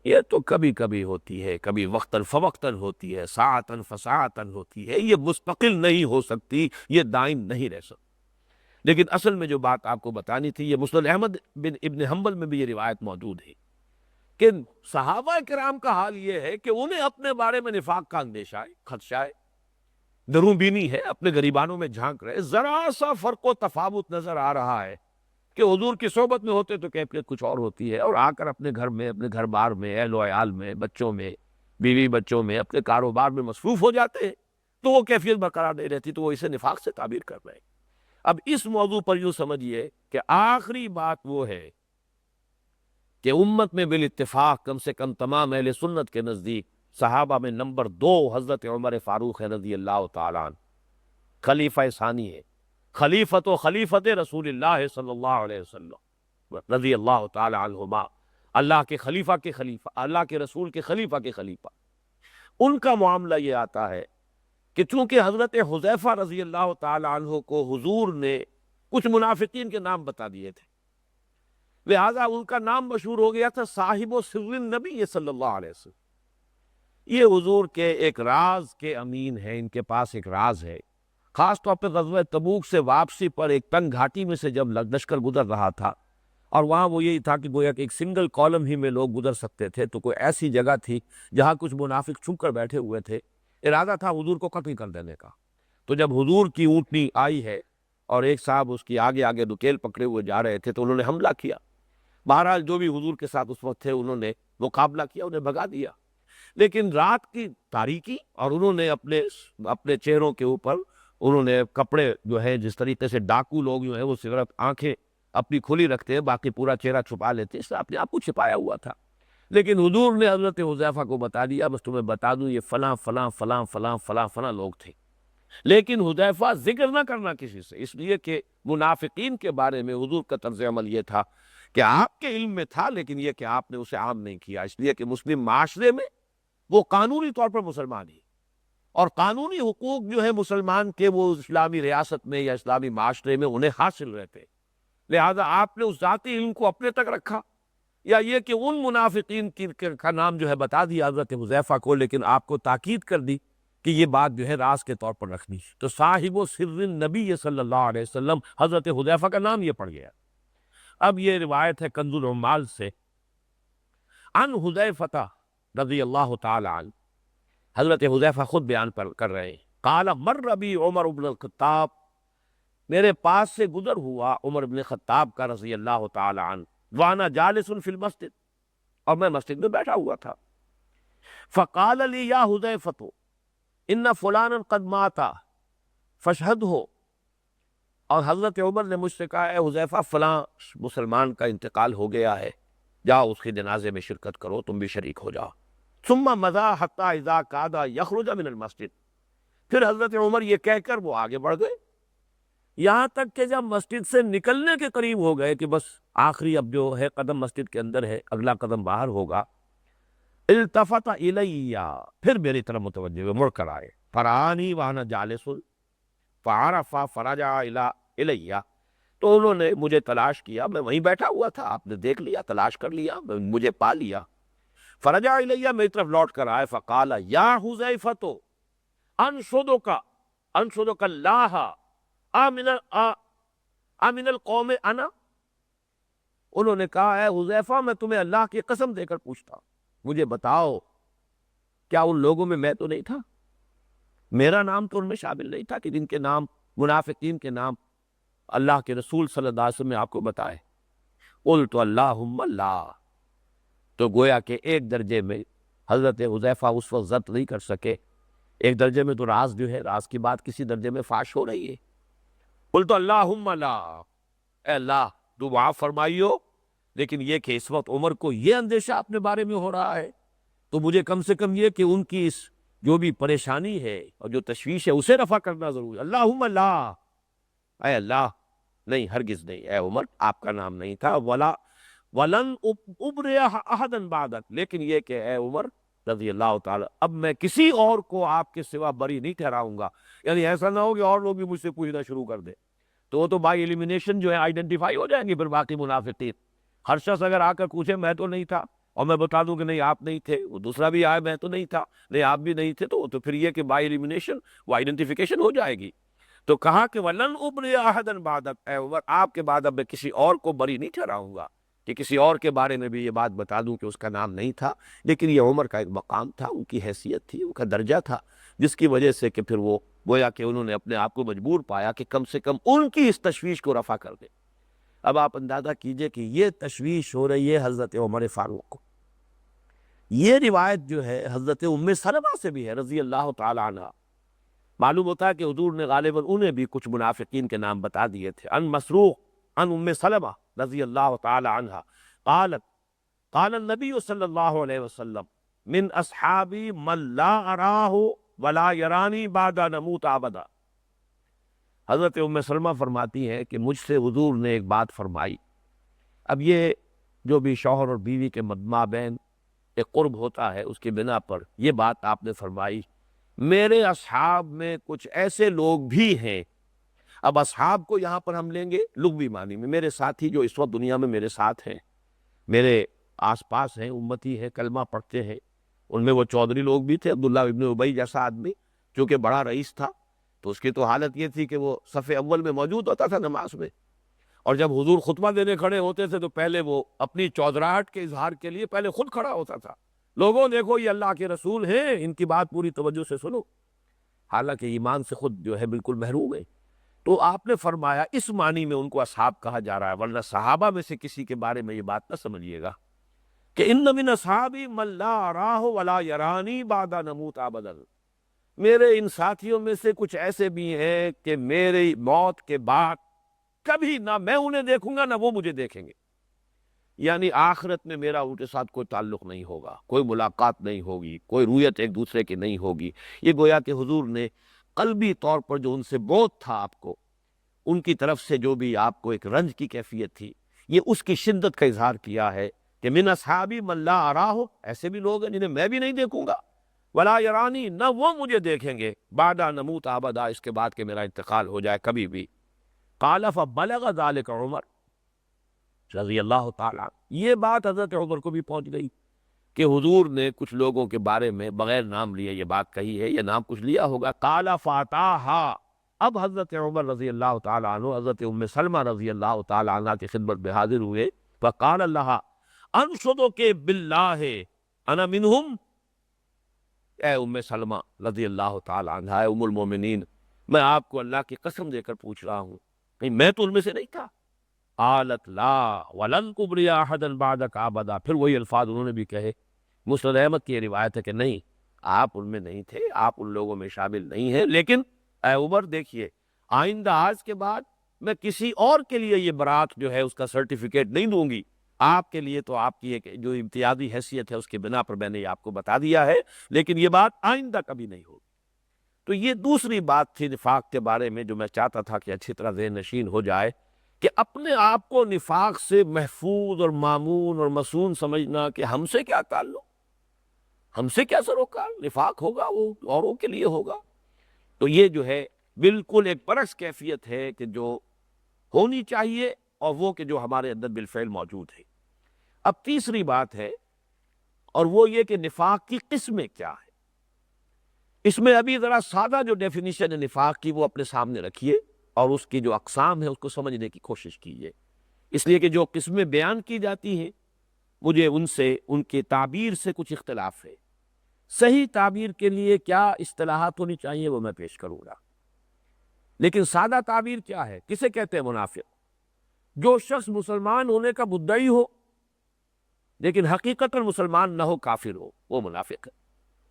یہ تو کبھی کبھی ہوتی ہے، کبھی وقتاً فوقتاً ہوتی ہے، ساعتاً فساعتاً ہوتی ہے، یہ مستقل نہیں ہو سکتی، یہ دائم نہیں رہ سکتی۔ لیکن اصل میں جو بات آپ کو بتانی تھی، یہ مسند احمد بن ابن حنبل میں بھی یہ روایت موجود ہے کہ صحابہ کرام کا حال یہ ہے کہ انہیں اپنے بارے میں نفاق کا اندیشہ ہے، خدشہ ہے، دروں بینی ہے، اپنے گریبانوں میں جھانک رہے، ذرا سا فرق و تفاوت نظر آ رہا ہے کہ حضور کی صحبت میں ہوتے تو کیفیت کچھ اور ہوتی ہے، اور آ کر اپنے گھر میں، اپنے گھر بار میں، اہل و عیال میں، بچوں میں، بیوی بچوں میں، اپنے کاروبار میں مصروف ہو جاتے ہیں تو وہ کیفیت برقرار نہیں رہتی، تو وہ اسے نفاق سے تعبیر کر رہے ہیں۔ اب اس موضوع پر یوں سمجھیے کہ آخری بات وہ ہے کہ امت میں بالاتفاق کم سے کم تمام اہل سنت کے نزدیک صحابہ میں نمبر 2 حضرت عمر فاروق رضی اللہ تعالیٰ عنہ، خلیفہ ثانی ہے، خلیفت و خلیفت رسول اللہ صلی اللہ علیہ وسلم رضی اللہ تعالی عنہما، اللہ کے خلیفہ کے خلیفہ، اللہ کے رسول کے خلیفہ کے خلیفہ۔ ان کا معاملہ یہ آتا ہے کہ چونکہ حضرت حذیفہ رضی اللہ تعالی عنہ کو حضور نے کچھ منافقین کے نام بتا دیے تھے، لہذا ان کا نام مشہور ہو گیا تھا صاحب و سر النبی صلی اللہ علیہ وسلم، یہ حضور کے ایک راز کے امین ہیں، ان کے پاس ایک راز ہے۔ خاص طور پہ غزوہ تبوک سے واپسی پر ایک تنگ گھاٹی میں سے جب لشکر گزر رہا تھا، اور وہاں وہ یہی تھا کہ گویا کہ ایک سنگل کالم ہی میں لوگ گزر سکتے تھے، تو کوئی ایسی جگہ تھی جہاں کچھ منافق چھپ کر بیٹھے ہوئے تھے، ارادہ تھا حضور کو قتل کر دینے کا۔ تو جب حضور کی اونٹنی آئی ہے اور ایک صاحب اس کی آگے آگے نکیل پکڑے ہوئے جا رہے تھے تو انہوں نے حملہ کیا، بہرحال جو بھی حضور کے ساتھ اس وقت تھے انہوں نے مقابلہ کیا، انہیں بھگا دیا، لیکن رات کی تاریکی اور انہوں نے اپنے چہروں کے اوپر انہوں نے کپڑے جو ہے، جس طریقے سے ڈاکو لوگ جو ہیں وہ صرف آنکھیں اپنی کھلی رکھتے ہیں باقی پورا چہرہ چھپا لیتے ہیں، اس نے اپنے آپ کو چھپایا ہوا تھا، لیکن حضور نے حضرت حذیفہ کو بتا دیا بس تمہیں بتا دوں یہ فلاں فلاں فلاں فلاں فلاں فلاں لوگ تھے، لیکن حذیفہ ذکر نہ کرنا کسی سے، اس لیے کہ منافقین کے بارے میں حضور کا طرز عمل یہ تھا کہ آپ کے علم میں تھا لیکن یہ کہ آپ نے اسے عام نہیں کیا، اس لیے کہ مسلم معاشرے میں وہ قانونی طور پر مسلمان ہی، اور قانونی حقوق جو ہے مسلمان کے وہ اسلامی ریاست میں یا اسلامی معاشرے میں انہیں حاصل رہتے، لہذا آپ نے اس ذاتی علم کو اپنے تک رکھا، یا یہ کہ ان منافقین کا نام جو ہے بتا دیا حضرت حذیفہ کو، لیکن آپ کو تاکید کر دی کہ یہ بات جو ہے راز کے طور پر رکھنی، تو صاحب و سر النبی صلی اللہ علیہ وسلم حضرت حذیفہ کا نام یہ پڑ گیا۔ اب یہ روایت ہے کنز العمال سے، عن حذیفہ رضی اللہ تعالی عنہ، حضرت حذیفہ خود بیان کر رہے ہیں، قال مر بی عمر بن الخطاب، میرے پاس سے گزر ہوا عمر بن خطاب کا رضی اللہ تعالی عنہ، وانا جالس فی المسجد، اور میں مسجد میں بیٹھا ہوا تھا، فقال لی یا حذیفہ ان فلانا قد مات فاشہدہ، اور حضرت عمر نے مجھ سے کہا اے حذیفہ فلاں مسلمان کا انتقال ہو گیا ہے، جاؤ اس کے جنازے میں شرکت کرو، تم بھی شریک ہو جاؤ۔ ثم مضى حتى اذا كاد يخرج من المسجد، پھر حضرت عمر یہ کہہ کر وہ آگے بڑھ گئے، یہاں تک کہ جب مسجد سے نکلنے کے قریب ہو گئے کہ بس آخری اب جو ہے قدم مسجد کے اندر ہے، اگلا قدم باہر ہوگا، التفت الیہ، پھر میری طرف متوجہ ہوئے، مڑ کر آئے، فرآنی وانا جالس فعرف فرجع الیہ، تو انہوں نے مجھے تلاش کیا، میں وہیں بیٹھا ہوا تھا، آپ نے دیکھ لیا، تلاش کر لیا، مجھے پا لیا، فرجع الیہ، میری طرف لوٹ کر آئے، فقال یا حذیفۃ انشدک اللہ آمن القوم انا، انہوں نے کہا اے حذیفہ میں تمہیں اللہ کی قسم دے کر پوچھتا ہوں، مجھے بتاؤ کیا ان لوگوں میں میں تو نہیں تھا؟ میرا نام تو ان میں شامل نہیں تھا کہ جن کے نام، منافقین کے نام اللہ کے رسول صلی اللہ علیہ وسلم نے آپ کو بتائے؟ قلت اللہم لا، تو گویا کہ ایک درجے میں حضرت حذیفہ اس وقت ضبط نہیں کر سکے، ایک درجے میں تو راز جو ہے، راز کی بات کسی درجے میں فاش ہو رہی ہے۔ قلت اللہم لا، اے اللہ تو معاف فرمائیو، لیکن یہ کہ اس وقت عمر کو یہ اندیشہ اپنے بارے میں ہو رہا ہے، تو مجھے کم سے کم یہ کہ ان کی اس جو بھی پریشانی ہے اور جو تشویش ہے اسے رفع کرنا ضروری ہے۔ اللہم لا، اے اللہ نہیں، ہرگز نہیں، اے عمر آپ کا نام نہیں تھا، ولن ابرئ احدا بعدک، لیکن یہ کہ اے عمر رضی اللہ تعالی، اب میں کسی اور کو آپ کے سوا بری نہیں ٹھہراؤں گا، یعنی ایسا نہ ہو کہ اور لوگ بھی مجھ سے پوچھنا شروع کر دیں، تو وہ تو بائی ایلیمینیشن جو ہے آئیڈینٹیفائی ہو جائیں گے پھر باقی منافقین۔ ہر شخص اگر آ کر پوچھے میں تو نہیں تھا اور میں بتا دوں کہ نہیں آپ نہیں تھے، وہ دوسرا بھی آئے میں تو نہیں تھا، نہیں آپ بھی نہیں تھے، تو پھر یہ کہ بائی ایلیمینیشن وہ آئیڈینٹیفیکیشن ہو جائے گی۔ تو کہا کہ وَلَنْ أُبْرِئَ أَحَدًا بَعْدَكَ، اے عمر آپ کے بعد اب میں کسی اور کو بری نہیں ٹھہراؤں گا، کہ کسی اور کے بارے میں بھی یہ بات بتا دوں کہ اس کا نام نہیں تھا، لیکن یہ عمر کا ایک مقام تھا، ان کی حیثیت تھی، ان کا درجہ تھا، جس کی وجہ سے کہ پھر وہ گویا کہ انہوں نے اپنے آپ کو مجبور پایا کہ کم سے کم ان کی اس تشویش کو رفع کر دے۔ اب آپ اندازہ کیجئے کہ یہ تشویش ہو رہی ہے حضرت عمر فاروق کو۔ یہ روایت جو ہے حضرت ام سلمہ سے بھی ہے رضی اللہ تعالی عنہ، معلوم ہوتا ہے کہ حضور نے غالباً انہیں بھی کچھ منافقین کے نام بتا دیے تھے۔ ان مسروق ان ام سلمہ رضی اللہ تعالی عنہ قالت قال النبی صلی اللہ علیہ وسلم من اصحابی من لا اراہ ولا یرانی بعد ان اموت ابدا، حضرت ام سلمہ فرماتی ہیں کہ مجھ سے حضور نے ایک بات فرمائی، اب یہ جو بھی شوہر اور بیوی کے مابین ایک قرب ہوتا ہے اس کی بنا پر یہ بات آپ نے فرمائی، میرے اصحاب میں کچھ ایسے لوگ بھی ہیں، اب اصحاب کو یہاں پر ہم لیں گے لغوی معنی میں، میرے ساتھی جو اس وقت دنیا میں میرے ساتھ ہیں، میرے آس پاس ہیں، امتی ہیں، کلمہ پڑھتے ہیں، ان میں وہ چودھری لوگ بھی تھے، عبداللہ ابن ابی جیسا آدمی جو کہ بڑا رئیس تھا، تو اس کی تو حالت یہ تھی کہ وہ صف اول میں موجود ہوتا تھا نماز میں، اور جب حضور خطبہ دینے کھڑے ہوتے تھے تو پہلے وہ اپنی چودراہٹ کے اظہار کے لیے پہلے خود کھڑا ہوتا تھا، لوگوں دیکھو یہ اللہ کے رسول ہیں، ان کی بات پوری توجہ سے سنو، حالانکہ ایمان سے خود جو ہے بالکل محروم ہے۔ تو آپ نے فرمایا اس معنی میں ان کو اصحاب کہا جا رہا ہے، ورنہ صحابہ میں سے کسی کے بارے میں یہ بات نہ سمجھیے گا کہ ان من اصحابی من لا اراہ ولا یرانی بعد ان اموت ابدا، میرے ان ساتھیوں میں سے کچھ ایسے بھی ہیں کہ میری موت کے بعد کبھی نہ میں انہیں دیکھوں گا نہ وہ مجھے دیکھیں گے، یعنی آخرت میں میرا ان کے ساتھ کوئی تعلق نہیں ہوگا، کوئی ملاقات نہیں ہوگی، کوئی رویت ایک دوسرے کی نہیں ہوگی۔ یہ گویا کہ حضور نے قلبی طور پر جو ان سے بہت تھا آپ کو، ان کی طرف سے جو بھی آپ کو ایک رنج کی کیفیت تھی، یہ اس کی شدت کا اظہار کیا ہے کہ من اصحابی من لا اراہ، ایسے بھی لوگ ہیں جنہیں میں بھی نہیں دیکھوں گا، ولا یرانی، نہ وہ مجھے دیکھیں گے، بعد ان اموت ابدا، اس کے بعد کہ میرا انتقال ہو جائے کبھی بھی۔ قال فبلغ ذلك عمر رضی اللہ تعالیٰ، یہ بات حضرت عمر کو بھی پہنچ گئی کہ حضور نے کچھ لوگوں کے بارے میں بغیر نام لیے یہ بات کہی ہے، یہ نام کچھ لیا ہوگا۔ قال فاتاہا، اب حضرت عمر رضی اللہ تعالیٰ عنہ حضرت ام سلمہ رضی اللہ تعالیٰ عنہ کی خدمت میں حاضر ہوئے، فقال لها انشدک باللہ انا منہم، اے ام سلمہ رضی اللہ تعالیٰ عنہ، اے ام المومنین، میں آپ کو اللہ کی قسم دے کر پوچھ رہا ہوں، نہیں میں تو ان میں سے نہیں تھا۔ قالت لا ولن تبری احدا بعدک ابدا، پھر وہی الفاظ انہوں نے بھی کہے۔ مسند احمد کی یہ روایت ہے کہ نہیں آپ ان میں نہیں تھے، آپ ان لوگوں میں شامل نہیں ہیں، لیکن اے عمر دیکھیے آئندہ آج کے بعد میں کسی اور کے لیے یہ برات جو ہے اس کا سرٹیفکیٹ نہیں دوں گی، آپ کے لیے تو آپ کی ایک جو امتیازی حیثیت ہے اس کے بنا پر میں نے آپ کو بتا دیا ہے، لیکن یہ بات آئندہ کبھی نہیں ہوگی۔ تو یہ دوسری بات تھی نفاق کے بارے میں جو میں چاہتا تھا کہ اچھی طرح ذہن نشین ہو جائے، کہ اپنے آپ کو نفاق سے محفوظ اور مامون اور مصون سمجھنا کہ ہم سے کیا تعلق، ہم سے کیا سروکار، نفاق ہوگا وہ اوروں کے لیے ہوگا، تو یہ جو ہے بالکل ایک برعکس کیفیت ہے کہ جو ہونی چاہیے اور وہ کہ جو ہمارے اندر بالفعل موجود ہے۔ اب تیسری بات ہے، اور وہ یہ کہ نفاق کی قسمیں کیا ہیں۔ اس میں ابھی ذرا سادہ جو ڈیفینیشن ہے نفاق کی وہ اپنے سامنے رکھیے، اور اس کی جو اقسام ہے اس کو سمجھنے کی کوشش کیجیے، اس لیے کہ جو قسمیں بیان کی جاتی ہیں مجھے ان کی تعبیر سے کچھ اختلاف ہے۔ صحیح تعبیر کے لیے کیا اصطلاحات ہونی چاہیے وہ میں پیش کروں گا، لیکن سادہ تعبیر کیا ہے؟ کسے کہتے ہیں منافق؟ جو شخص مسلمان ہونے کا مدعی ہو لیکن حقیقتاً مسلمان نہ ہو، کافر ہو، وہ منافق ہے۔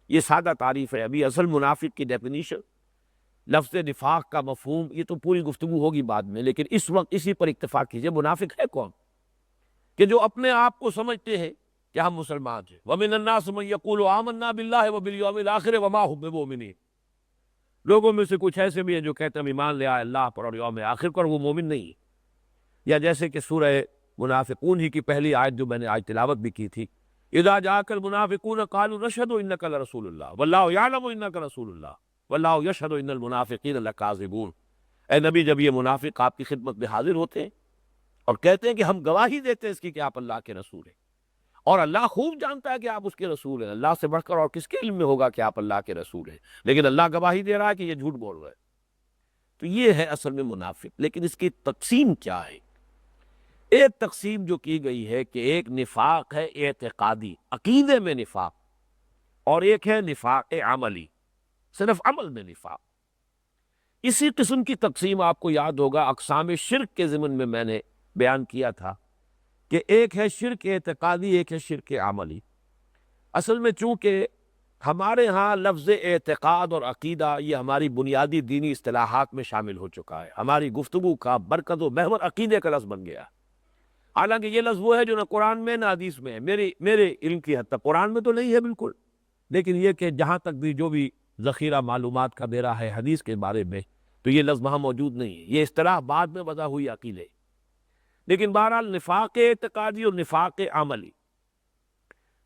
یہ سادہ تعریف ہے۔ ابھی اصل منافق کی ڈیفینیشن، لفظ نفاق کا مفہوم، یہ تو پوری گفتگو ہوگی بعد میں، لیکن اس وقت اسی پر اکتفا کیجئے۔ منافق ہے کون؟ کہ جو اپنے آپ کو سمجھتے ہیں کہ ہم مسلمان ہیں۔ وَمِنَ النَّاسِ مَن يَقُولُ آمَنَّا بِاللَّهِ وَبِالْيَوْمِ الْآخِرِ وَمَا هُم بِمُؤْمِنِينَ۔ لوگوں میں سے کچھ ایسے بھی ہیں جو کہتے ہیں ہم ایمان لے آئے اللہ پر اور یوم آخر پر، وہ مومن نہیں ہے۔ یا جیسے کہ سورہ منافقون ہی کی پہلی آیت جو میں نے آج تلاوت بھی کی تھی، اذا جاءك المنافقون قالوا نشهد انك لرسول الله والله يعلم انك رسول الله والله يشهد ان المنافقين لكاذبون۔ اے نبی، جب یہ منافق آپ کی خدمت میں حاضر ہوتے ہیں اور کہتے ہیں کہ ہم گواہی دیتے ہیں اس کی کہ آپ اللہ کے رسول ہیں، اور اللہ خوب جانتا ہے کہ آپ اس کے رسول ہیں، اللہ سے بڑھ کر اور کس کے علم میں ہوگا کہ آپ اللہ کے رسول ہیں، لیکن اللہ گواہی دے رہا ہے کہ یہ جھوٹ بول رہے ہیں، تو یہ ہے اصل میں منافق۔ لیکن اس کی تقسیم کیا ہے؟ ایک تقسیم جو کی گئی ہے کہ ایک نفاق ہے اعتقادی، عقیدے میں نفاق، اور ایک ہے نفاق عملی، صرف عمل میں نفاق۔ اسی قسم کی تقسیم آپ کو یاد ہوگا اقسام شرک کے ضمن میں نے بیان کیا تھا کہ ایک ہے شرک اعتقادی، ایک ہے شرک عملی۔ اصل میں چونکہ ہمارے ہاں لفظ اعتقاد اور عقیدہ یہ ہماری بنیادی دینی اصطلاحات میں شامل ہو چکا ہے، ہماری گفتگو کا برکت و محور عقیدے کا لفظ بن گیا۔ حالانکہ یہ لفظ وہ ہے جو نہ قرآن میں نہ حدیث میں ہے، میرے علم کی حد تک قرآن میں تو نہیں ہے بالکل، لیکن یہ کہ جہاں تک بھی جو بھی ذخیرہ معلومات کا میرا ہے حدیث کے بارے میں، تو یہ لفظ وہاں موجود نہیں ہے، یہ اصطلاح بعد میں وضع ہوئی عقیدے۔ لیکن بہرحال نفاق اعتقادی اور نفاق عملی،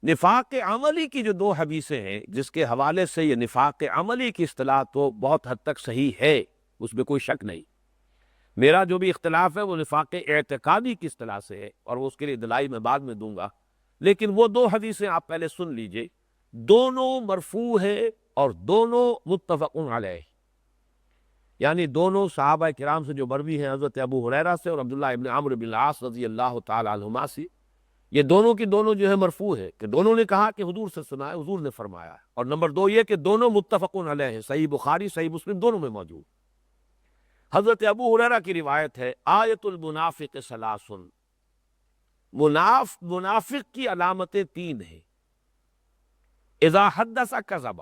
نفاق عملی کی جو دو حدیثیں ہیں جس کے حوالے سے یہ نفاق عملی کی اصطلاح تو بہت حد تک صحیح ہے، اس میں کوئی شک نہیں۔ میرا جو بھی اختلاف ہے وہ نفاق اعتقادی کی اصطلاح سے ہے، اور وہ اس کے لیے دلائی میں بعد میں دوں گا، لیکن وہ دو حدیثیں آپ پہلے سن لیجئے، دونوں مرفوع ہے اور دونوں متفق علیہ، یعنی دونوں صحابہ کرام سے جو مروی ہیں، حضرت ابو ہریرہ سے اور عبداللہ ابن عمرو بن العاص رضی اللہ تعالی عنہما سے، یہ دونوں کی دونوں جو ہے مرفوع ہے کہ دونوں نے کہا کہ حضور سے سنا ہے، حضور نے فرمایا ہے، اور نمبر دو یہ کہ دونوں متفق علیہ ہیں، صحیح بخاری صحیح مسلم دونوں میں موجود۔ حضرت ابو ہریرہ کی روایت ہے، آیت المنافق ثلاث، منافق کی علامتیں تین ہیں۔ اذا حدث کذب،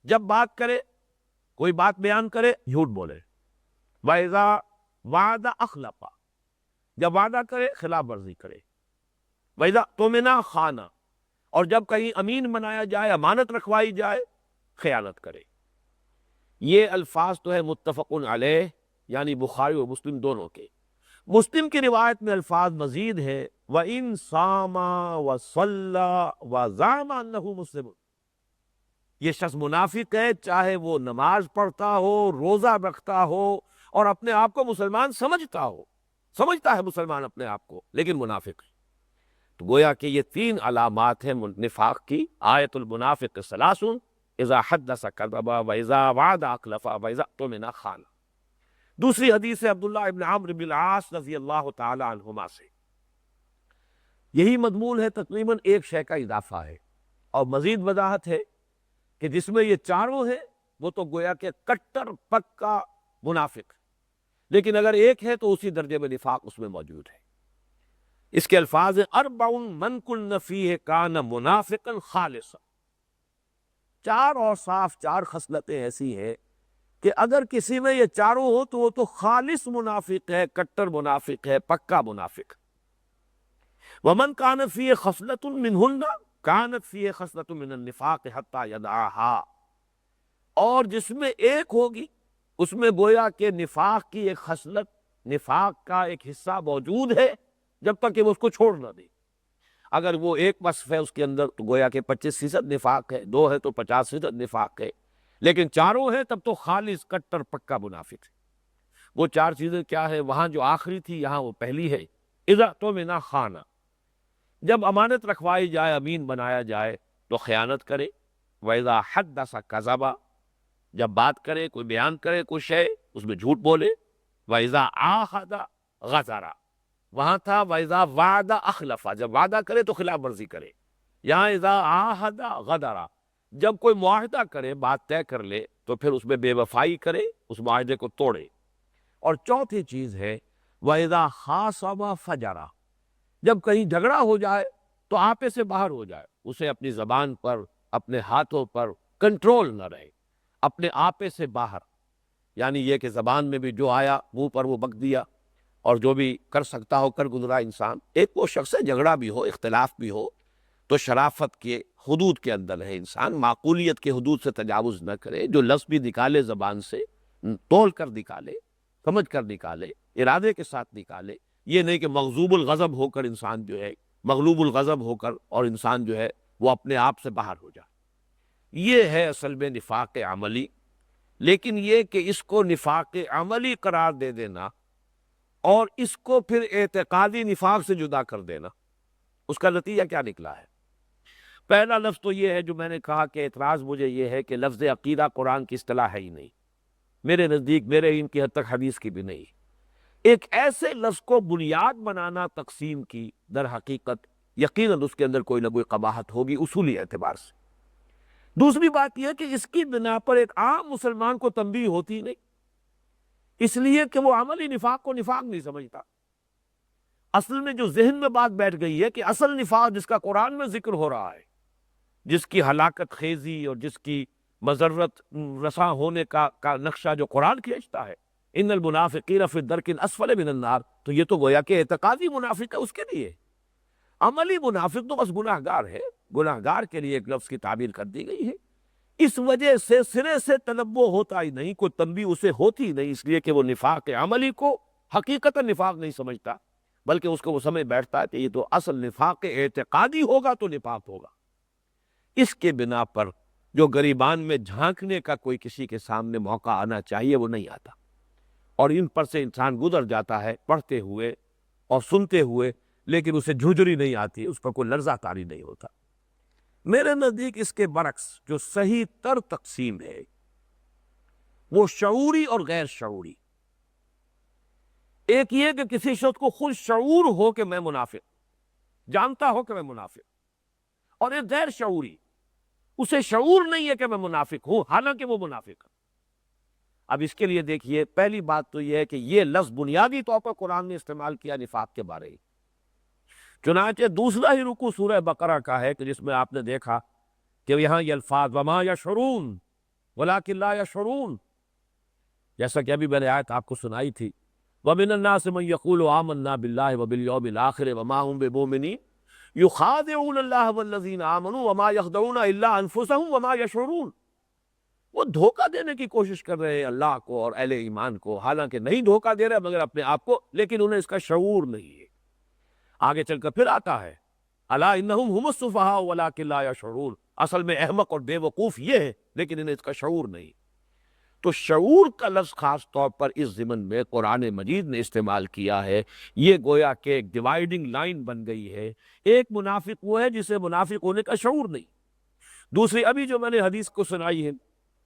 جب بات کرے، کوئی بات بیان کرے، جھوٹ بولے۔ وَإِذَا وعد اخلف، جب وعدہ کرے خلاف ورزی کرے۔ وَإِذَا اؤْتُمِنَ خان، اور جب کہیں امین بنایا جائے، امانت رکھوائی جائے، خیانت کرے۔ یہ الفاظ تو ہے متفق علیہ، یعنی بخاری و مسلم دونوں کے۔ مسلم کی روایت میں الفاظ مزید ہے، وَإِن صَامَ وَصَلَّى وَزَعَمَ أَنَّهُ مسلم، یہ شخص منافق ہے چاہے وہ نماز پڑھتا ہو، روزہ رکھتا ہو، اور اپنے آپ کو مسلمان سمجھتا ہو، سمجھتا ہے مسلمان اپنے آپ کو، لیکن منافق ہے۔ تو گویا کہ یہ تین علامات ہیں نفاق کی، آیت المنافق ثلاث، اذا حدث کذب واذا وعد اخلف واذا اؤتمن خان۔ دوسری حدیث ہے عبداللہ ابن عمرو بن العاص رضی اللہ تعالی عنہما سے، یہی مضمون ہے، تقریباً ایک شے کا اضافہ ہے، اور مزید وضاحت ہے کہ جس میں یہ چاروں ہیں وہ تو گویا کہ کٹر پکا منافق، لیکن اگر ایک ہے تو اسی درجے میں نفاق اس میں موجود ہے۔ اس کے الفاظ ہیں، اربع من کن فیہ کان منافقا خالصا، چار اور صاف، چار خصلتیں ایسی ہیں کہ اگر کسی میں یہ چاروں ہو تو وہ تو خالص منافق ہے، کٹر منافق ہے، پکا منافق۔ ومن كانت فيه خصلة منهن كانت فيه خصلة من النفاق حتى يدعها، اور جس میں ایک ہوگی اس میں گویا کہ نفاق کی ایک خصلت، نفاق کا ایک حصہ موجود ہے جب تک کہ وہ اس کو چھوڑ نہ دے۔ اگر وہ ایک وصف ہے اس کے اندر تو گویا کہ 25% نفاق ہے، دو ہے تو 50% نفاق ہے، لیکن چاروں ہیں تب تو خالص کٹر پکا منافق ہے۔ وہ چار چیزیں کیا ہے؟ وہاں جو آخری تھی یہاں وہ پہلی ہے، اذا اؤتمن خان، جب امانت رکھوائی جائے، امین بنایا جائے تو خیانت کرے، وَإِذَا حَدَّثَ كَذَبَ، جب بات کرے، کوئی بیان کرے کوئی شے اس میں جھوٹ بولے، وَإِذَا عَاهَدَ غَدَرَ، وہاں تھا وَإِذَا وَعَدَ أَخْلَفَ، جب وعدہ کرے تو خلاف ورزی کرے، یہاں اذا عَاهَدَ غَدَرَ، جب کوئی معاہدہ کرے، بات طے کر لے تو پھر اس میں بے وفائی کرے، اس معاہدے کو توڑے۔ اور چوتھی چیز ہے وَإِذَا خَاصَمَ فَجَرَ، جب کہیں جھگڑا ہو جائے تو آپے سے باہر ہو جائے، اسے اپنی زبان پر، اپنے ہاتھوں پر کنٹرول نہ رہے، اپنے آپے سے باہر، یعنی یہ کہ زبان میں بھی جو آیا منہ پر وہ بک دیا، اور جو بھی کر سکتا ہو کر گزرا انسان۔ ایک وہ شخص ہے، جھگڑا بھی ہو، اختلاف بھی ہو تو شرافت کے حدود کے اندر ہے انسان، معقولیت کے حدود سے تجاوز نہ کرے، جو لفظ بھی نکالے زبان سے تول کر نکالے، سمجھ کر نکالے، ارادے کے ساتھ نکالے، یہ نہیں کہ مغضوب الغضب ہو کر انسان جو ہے، مغلوب الغضب ہو کر اور انسان جو ہے وہ اپنے آپ سے باہر ہو جائے۔ یہ ہے اصل میں نفاق عملی۔ لیکن یہ کہ اس کو نفاق عملی قرار دے دینا اور اس کو پھر اعتقادی نفاق سے جدا کر دینا، اس کا نتیجہ کیا نکلا ہے؟ پہلا لفظ تو یہ ہے جو میں نے کہا کہ اعتراض مجھے یہ ہے کہ لفظ عقیدہ قرآن کی اصطلاح ہے ہی نہیں، میرے نزدیک، میرے علم کی حد تک حدیث کی بھی نہیں۔ ایک ایسے لفظ کو بنیاد بنانا تقسیم کی، در حقیقت یقیناً اس کے اندر کوئی نہ کوئی قباحت ہوگی اصولی اعتبار سے۔ دوسری بات یہ کہ اس کی بنا پر ایک عام مسلمان کو تنبیہ ہوتی نہیں، اس لیے کہ وہ عملی نفاق کو نفاق نہیں سمجھتا۔ اصل میں جو ذہن میں بات بیٹھ گئی ہے کہ اصل نفاق جس کا قرآن میں ذکر ہو رہا ہے، جس کی ہلاکت خیزی اور جس کی مضرت رساں ہونے کا نقشہ جو قرآن کھینچتا ہے، ان المنافقین فی الدرک الاسفل من النار، تو یہ تو گویا کہ اعتقادی منافق ہے اس کے لیے۔ عملی منافق تو بس گناہ گار ہے، گناہ گار کے لیے ایک لفظ کی تعبیر کر دی گئی ہے۔ اس وجہ سے سرے سے تنبہ ہوتا ہی نہیں، کوئی تنبیہ اسے ہوتی ہی نہیں، اس لیے کہ وہ نفاق عملی کو حقیقت نفاق نہیں سمجھتا، بلکہ اس کو وہ سمجھ بیٹھتا ہے کہ یہ تو اصل نفاق اعتقادی ہوگا تو نفاق ہوگا۔ اس کے بنا پر جو گریبان میں جھانکنے کا کوئی کسی کے سامنے موقع آنا چاہیے وہ نہیں آتا، اور ان پر سے انسان گزر جاتا ہے پڑھتے ہوئے اور سنتے ہوئے، لیکن اسے جھجری نہیں آتی، اس پر کوئی لرزہ طاری نہیں ہوتا۔ میرے نزدیک اس کے برعکس جو صحیح تر تقسیم ہے وہ شعوری اور غیر شعوری۔ ایک یہ کہ کسی شخص کو خود شعور ہو کہ میں منافق، جانتا ہو کہ میں منافق، اور ایک غیر شعوری، اسے شعور نہیں ہے کہ میں منافق ہوں حالانکہ وہ منافق ہے۔ اب اس کے لیے دیکھیے، پہلی بات تو یہ ہے کہ یہ لفظ بنیادی طور پر قرآن نے استعمال کیا نفاق کے بارے میں۔ چنانچہ دوسرا ہی رکوع سورہ بقرہ کا ہے کہ جس میں آپ نے دیکھا کہ یہاں یہ الفاظ وما یشعرون ولکن لا یشعرون، جیسا کہ ابھی میں نے آیت آپ کو سنائی تھی، ومن الناس من یقول آمنا باللہ وبالیوم الآخر وما هم بمؤمنین یخادعون اللہ والذین آمنوا وما یخدعون الا انفسهم وما یشعرون، وہ دھوکہ دینے کی کوشش کر رہے ہیں اللہ کو اور اہل ایمان کو، حالانکہ نہیں دھوکہ دے رہے مگر اپنے آپ کو، لیکن انہیں اس کا شعور نہیں ہے۔ آگے چل کر پھر آتا ہے الا انہم هم السفہاء ولکن لا یشعرون، اصل میں احمق اور بے وقوف یہ ہے لیکن انہیں اس کا شعور نہیں۔ تو شعور کا لفظ خاص طور پر اس ضمن میں قرآن مجید نے استعمال کیا ہے، یہ گویا کہ ایک ڈیوائیڈنگ لائن بن گئی ہے۔ ایک منافق وہ ہے جسے منافق ہونے کا شعور نہیں، دوسری ابھی جو میں نے حدیث کو سنائی ہے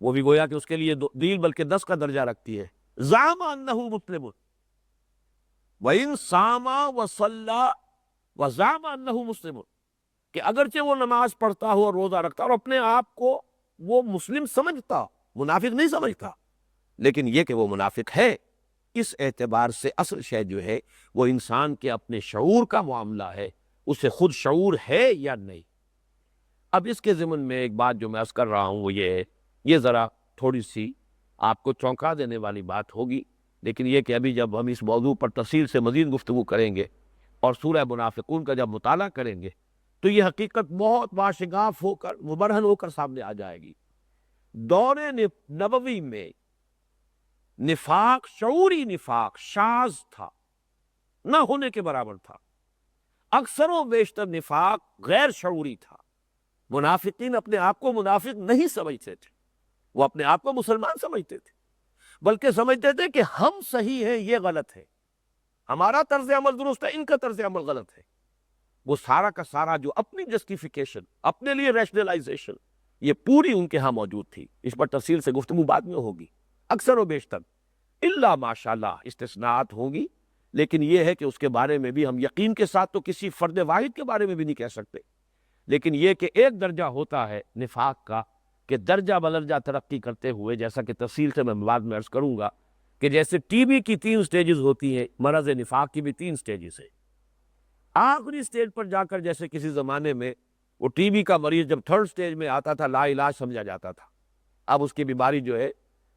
وہ بھی گویا کہ اس کے لیے دین بلکہ 10 کا درجہ رکھتی ہے، زعم انہ مسلم وَإِن صَامَ وَصَلَّى وَزَعَمَ أَنَّهُ مسلم، کہ اگرچہ وہ نماز پڑھتا ہو اور روزہ رکھتا اور اپنے آپ کو وہ مسلم سمجھتا، منافق نہیں سمجھتا، لیکن یہ کہ وہ منافق ہے، اس اعتبار سے اصل شے جو ہے وہ انسان کے اپنے شعور کا معاملہ ہے، اسے خود شعور ہے یا نہیں۔ اب اس کے ضمن میں ایک بات جو میں عرض کر رہا ہوں وہ یہ ہے، یہ ذرا تھوڑی سی آپ کو چونکا دینے والی بات ہوگی، لیکن یہ کہ ابھی جب ہم اس موضوع پر تفصیل سے مزید گفتگو کریں گے اور سورہ منافقون کا جب مطالعہ کریں گے تو یہ حقیقت بہت باشگاف ہو کر مبرہن ہو کر سامنے آ جائے گی۔ دور نبوی میں نفاق، شعوری نفاق شاذ تھا، نہ ہونے کے برابر تھا۔ اکثر و بیشتر نفاق غیر شعوری تھا۔ منافقین اپنے آپ کو منافق نہیں سمجھتے تھے، وہ اپنے آپ کو مسلمان سمجھتے تھے، بلکہ سمجھتے تھے کہ ہم صحیح ہیں، یہ غلط ہے، ہمارا طرز عمل درست ہے، ان کا طرز عمل غلط ہے۔ وہ سارا کا سارا جو اپنی جسٹیفیکیشن، اپنے لیے ریشنلائزیشن، یہ پوری ان کے ہاں موجود تھی۔ اس پر تفصیل سے گفتگو بعد میں ہوگی۔ اکثر و بیشتر الا ماشاءاللہ استثناءات ہوں گی، لیکن یہ ہے کہ اس کے بارے میں بھی ہم یقین کے ساتھ تو کسی فرد واحد کے بارے میں بھی نہیں کہہ سکتے، لیکن یہ کہ ایک درجہ ہوتا ہے نفاق کا کہ درجہ بدرجہ ترقی کرتے ہوئے، جیسا کہ تفصیل سے میں بعد میں عرض کروں گا کہ جیسے ٹی بی کی 3 سٹیجز ہوتی ہیں، مرض نفاق کی بھی 3 سٹیجز ہیں۔ آخری سٹیج پر جا کر جیسے کسی زمانے میں وہ ٹی بی کا مریض جب 3rd سٹیج میں آتا تھا لا علاج سمجھا جاتا تھا، اب اس کی بیماری جو ہے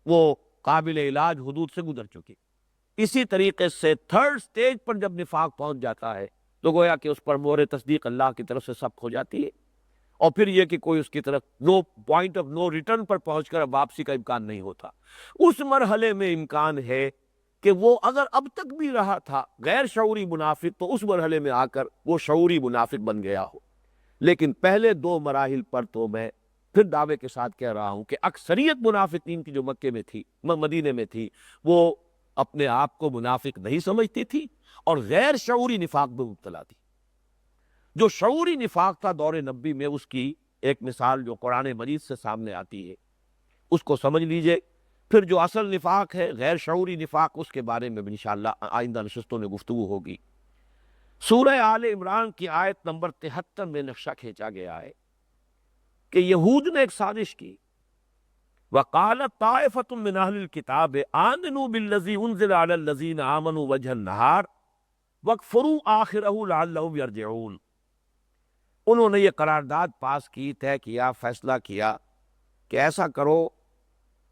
وہ قابل علاج حدود سے گزر چکی۔ اسی طریقے سے 3rd سٹیج پر جب نفاق پہنچ جاتا ہے تو گویا کہ اس پر مہر تصدیق اللہ کی طرف سے سبق ہو جاتی ہے، اور پھر یہ کہ کوئی اس کی طرف نو پوائنٹ آف نو ریٹرن پر پہنچ کر واپسی کا امکان نہیں ہوتا۔ اس مرحلے میں امکان ہے کہ وہ اگر اب تک بھی رہا تھا غیر شعوری منافق تو اس مرحلے میں آ کر وہ شعوری منافق بن گیا ہو، لیکن پہلے 2 مراحل پر تو میں پھر دعوے کے ساتھ کہہ رہا ہوں کہ اکثریت منافقین کی جو مکے میں تھی، مدینے میں تھی، وہ اپنے آپ کو منافق نہیں سمجھتی تھی اور غیر شعوری نفاق میں مبتلا تھی۔ جو شعوری نفاق تھا دور نبی میں، اس کی ایک مثال جو قرآن مجید سے سامنے آتی ہے اس کو سمجھ لیجئے۔ پھر جو اصل نفاق ہے غیر شعوری نفاق، اس کے بارے میں بھی انشاءاللہ آئندہ نشستوں میں گفتگو ہوگی۔ سورہ آل عمران کی آیت نمبر 73 میں نقشہ کھینچا گیا ہے کہ یہود نے ایک سازش کی، وَقَالَتْ طَائِفَةٌ مِّنْ أَهْلِ الْكِتَابِ آمِنُوا بِالَّذِي أُنزِلَ عَلَى الَّذِينَ آمَنُوا وَجْهَ النَّهَارِ وَاكْفُرُوا آخِرَهُ لَعَلَّهُمْ يَرْجِعُونَ۔ انہوں نے یہ قرارداد پاس کی، طے کیا، فیصلہ کیا کہ ایسا کرو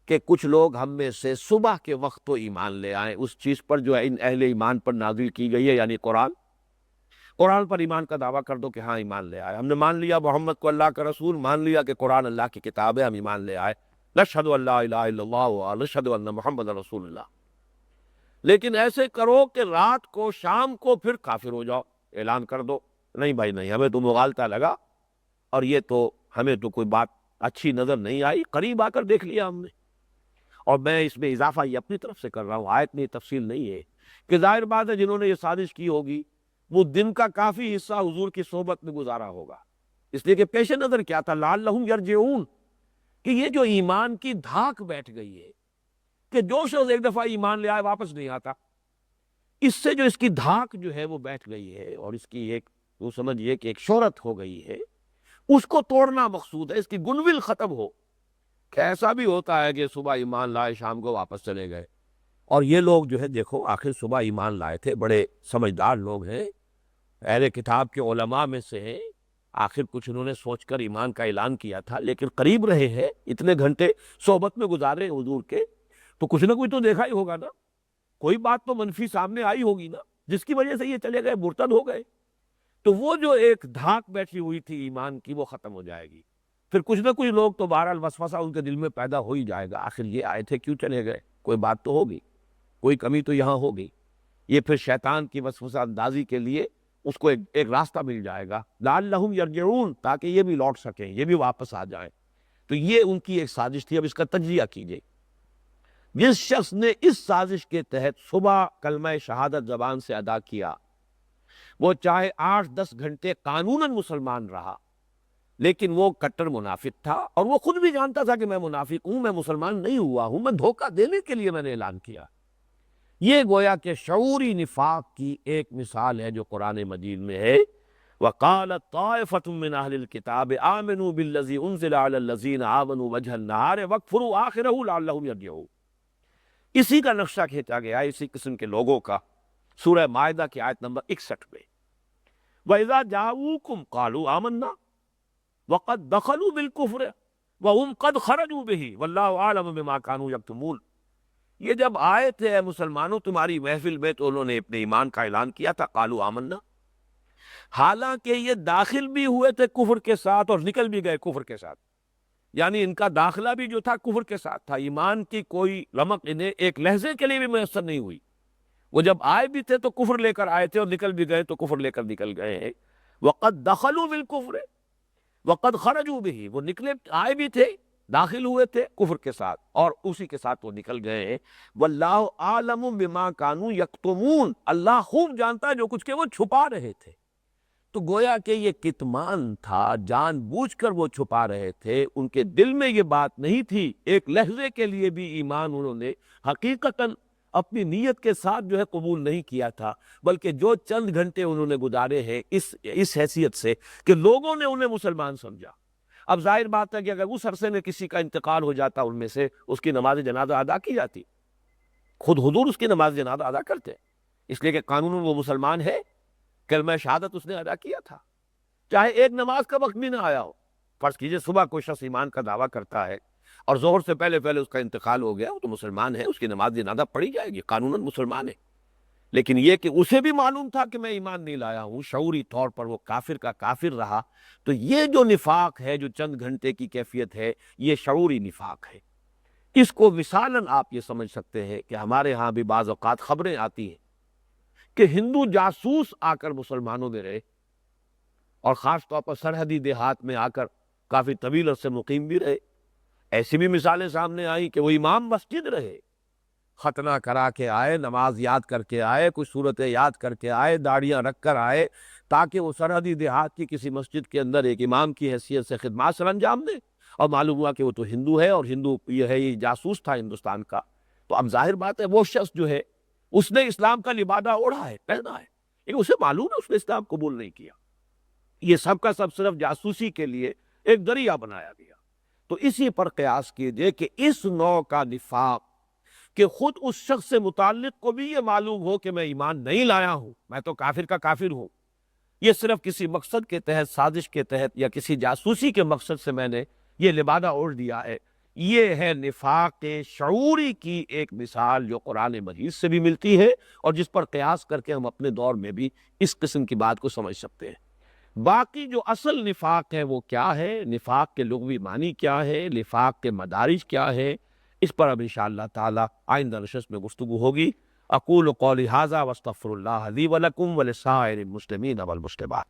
کہ کچھ لوگ ہم میں سے صبح کے وقت تو ایمان لے آئیں اس چیز پر جو ان اہل ایمان پر نازل کی گئی ہے، یعنی قرآن پر ایمان کا دعویٰ کر دو کہ ہاں ایمان لے آئے، ہم نے مان لیا محمد کو اللہ کا رسول، مان لیا کہ قرآن اللہ کی کتاب ہے، ہم ایمان لے آئے، نشہد ان لا الہ الا اللہ ونشہد ان محمد رسول اللہ۔ لیکن ایسے کرو کہ رات کو شام کو پھر کافر ہو جاؤ، اعلان کر دو نہیں بھائی نہیں، ہمیں تو مغالطہ لگا اور یہ تو ہمیں تو کوئی بات اچھی نظر نہیں آئی، قریب آ کر دیکھ لیا ہم نے۔ اور میں اس میں اضافہ یہ اپنی طرف سے کر رہا ہوں، آیت میں یہ تفصیل نہیں ہے کہ ظاہر بات ہے جنہوں نے یہ سازش کی ہوگی وہ دن کا کافی حصہ حضور کی صحبت میں گزارا ہوگا، اس لیے کہ پیش نظر کیا تھا لعلہم یرجعون، کہ یہ جو ایمان کی دھاک بیٹھ گئی ہے کہ جو شخص ایک دفعہ ایمان لے آئے واپس نہیں آتا، اس سے جو اس کی دھاک جو ہے وہ بیٹھ گئی ہے اور اس کی ایک وہ سمجھئے کہ ایک شہرت ہو گئی ہے، اس کو توڑنا مقصود ہے، اس کی گن ول ختم ہو۔ کہ ایسا بھی ہوتا ہے کہ صبح ایمان لائے شام کو واپس چلے گئے، اور یہ لوگ جو ہے دیکھو آخر صبح ایمان لائے تھے، بڑے سمجھدار لوگ ہیں، اہل کتاب کے علماء میں سے ہیں، آخر کچھ انہوں نے سوچ کر ایمان کا اعلان کیا تھا، لیکن قریب رہے ہیں، اتنے گھنٹے صحبت میں گزارے حضور کے، تو کچھ نہ کچھ تو دیکھا ہی ہوگا نا، کوئی بات تو منفی سامنے آئی ہوگی نا جس کی وجہ سے یہ چلے گئے، مرتد ہو گئے، تو وہ جو ایک دھاک بیٹھی ہوئی تھی ایمان کی وہ ختم ہو جائے گی۔ پھر کچھ نہ کچھ لوگ تو بہرحال وسوسہ ان کے دل میں پیدا ہو ہی جائے گا، آخر یہ آئے تھے کیوں چلے گئے، کوئی بات تو ہوگی، کوئی کمی تو یہاں ہوگی۔ یہ پھر شیطان کی وسوسہ اندازی کے لیے اس کو ایک راستہ مل جائے گا، لعلہم یرجعون، تاکہ یہ بھی لوٹ سکیں، یہ بھی واپس آ جائیں۔ تو یہ ان کی ایک سازش تھی۔ اب اس کا تجزیہ کیجئے، جس شخص نے اس سازش کے تحت صبح کلمہ شہادت زبان سے ادا کیا، وہ چاہے 8-10 گھنٹے قانوناً مسلمان رہا، لیکن وہ کٹر منافق تھا، اور وہ خود بھی جانتا تھا کہ میں منافق ہوں، میں مسلمان نہیں ہوا ہوں، میں دھوکہ دینے کے لیے میں نے اعلان کیا۔ یہ گویا کہ شعوری نفاق کی ایک مثال ہے جو قرآن مجید میں ہے، وَقَالَتْ طَائِفَةٌ مِّنْ أَهْلِ الْكِتَابِ آمِنُوا بِالَّذِي أُنزِلَ عَلَى الَّذِينَ آمَنُوا وَجْهَ النَّهَارِ وَاكْفُرُوا آخِرَهُ لَعَلَّهُمْ يَرْجِعُونَ۔ اسی کا نقشہ کھینچا گیا ہے اسی قسم کے لوگوں کا سورہ مائدہ کی آیت نمبر 61 میں، وَإِذَا جَاءُوكُمْ قَالُوا آمَنَّا وَقَدْ دَخَلُوا بِالْكُفْرِ وَهُمْ قَدْ خَرَجُوا بِهِ وَاللَّهُ أَعْلَمُ بِمَا كَانُوا يَكْتُمُونَ۔ یہ جب آئے تھے اے مسلمانوں تمہاری محفل میں تو انہوں نے اپنے ایمان کا اعلان کیا تھا، قالوا آمنا، حالانکہ یہ داخل بھی ہوئے تھے کفر کے ساتھ اور نکل بھی گئے کفر کے ساتھ، یعنی ان کا داخلہ بھی جو تھا کفر کے ساتھ تھا، ایمان کی کوئی رمق انہیں ایک لہجے کے لیے بھی میسر نہیں ہوئی۔ وہ جب آئے بھی تھے تو کفر لے کر آئے تھے اور نکل بھی گئے تو کفر لے کر نکل گئے ہیں۔ وقد دخلوا بالکفر وقد خرجوا به، وہ نکلے آئے بھی تھے، داخل ہوئے تھے کفر کے ساتھ اور اسی کے ساتھ وہ نکل گئے ہیں۔ واللہ عالم بما كانوا یکتمون، اللہ خوب جانتا ہے جو کچھ کہ وہ چھپا رہے تھے۔ تو گویا کہ یہ کتمان تھا، جان بوجھ کر وہ چھپا رہے تھے، ان کے دل میں یہ بات نہیں تھی، ایک لحظے کے لیے بھی ایمان انہوں نے حقیقتاً اپنی نیت کے ساتھ جو ہے قبول نہیں کیا تھا، بلکہ جو چند گھنٹے انہوں نے گزارے ہیں اس حیثیت سے کہ لوگوں نے انہیں مسلمان سمجھا۔ اب ظاہر بات ہے کہ اگر اس عرصے میں کسی کا انتقال ہو جاتا ان میں سے، اس کی نماز جنازہ ادا کی جاتی، خود حضور اس کی نماز جنازہ ادا کرتے، اس لیے کہ قانون وہ مسلمان ہے، کلمہ شہادت اس نے ادا کیا تھا، چاہے ایک نماز کا وقت بھی نہ آیا ہو۔ فرض کیجئے صبح کوئی شخص ایمان کا دعویٰ کرتا ہے اور ظہر سے پہلے پہلے اس کا انتقال ہو گیا، وہ تو مسلمان ہے، اس کی نماز جنازہ پڑھی جائے گی، قانوناً مسلمان ہے۔ لیکن یہ کہ اسے بھی معلوم تھا کہ میں ایمان نہیں لایا ہوں، شعوری طور پر وہ کافر کا کافر رہا، تو یہ جو نفاق ہے، جو چند گھنٹے کی کیفیت ہے، یہ شعوری نفاق ہے۔ اس کو مثالاً آپ یہ سمجھ سکتے ہیں کہ ہمارے ہاں بھی بعض اوقات خبریں آتی ہیں کہ ہندو جاسوس آ کر مسلمانوں میں رہے اور خاص طور پر سرحدی دیہات میں آ کر کافی طویل عرصے مقیم بھی رہے۔ ایسی بھی مثالیں سامنے آئیں کہ وہ امام مسجد رہے، ختنہ کرا کے آئے، نماز یاد کر کے آئے، کچھ صورتیں یاد کر کے آئے، داڑیاں رکھ کر آئے، تاکہ وہ سرحدی دیہات کی کسی مسجد کے اندر ایک امام کی حیثیت سے خدمات سر انجام دے، اور معلوم ہوا کہ وہ تو ہندو ہے اور ہندو یہ ہے، یہ جاسوس تھا ہندوستان کا۔ تو اب ظاہر بات ہے وہ شخص جو ہے اس نے اسلام کا لبادہ اوڑھا ہے، پہنا ہے، لیکن اسے معلوم ہے اس نے اسلام قبول نہیں کیا۔ یہ سب کا سب صرف جاسوسی کے لیے ایک ذریعہ بنایا گیا۔ تو اسی پر قیاس کیجئے کہ اس نوع کا نفاق کہ خود اس شخص سے متعلق کو بھی یہ معلوم ہو کہ میں ایمان نہیں لایا ہوں، میں تو کافر کا کافر ہوں، یہ صرف کسی مقصد کے تحت، سازش کے تحت یا کسی جاسوسی کے مقصد سے میں نے یہ لبادہ اوڑھ دیا ہے، یہ ہے نفاق شعوری کی ایک مثال جو قرآن مجید سے بھی ملتی ہے اور جس پر قیاس کر کے ہم اپنے دور میں بھی اس قسم کی بات کو سمجھ سکتے ہیں۔ باقی جو اصل نفاق ہے وہ کیا ہے، نفاق کے لغوی معنی کیا ہے، نفاق کے مدارج کیا ہے، اس پر اب انشاءاللہ تعالی آئندہ نشست میں گفتگو ہوگی۔ اقول قولی ھذا واستغفر اللہ لی ولکم ولسائر المسلمین والمسلمات۔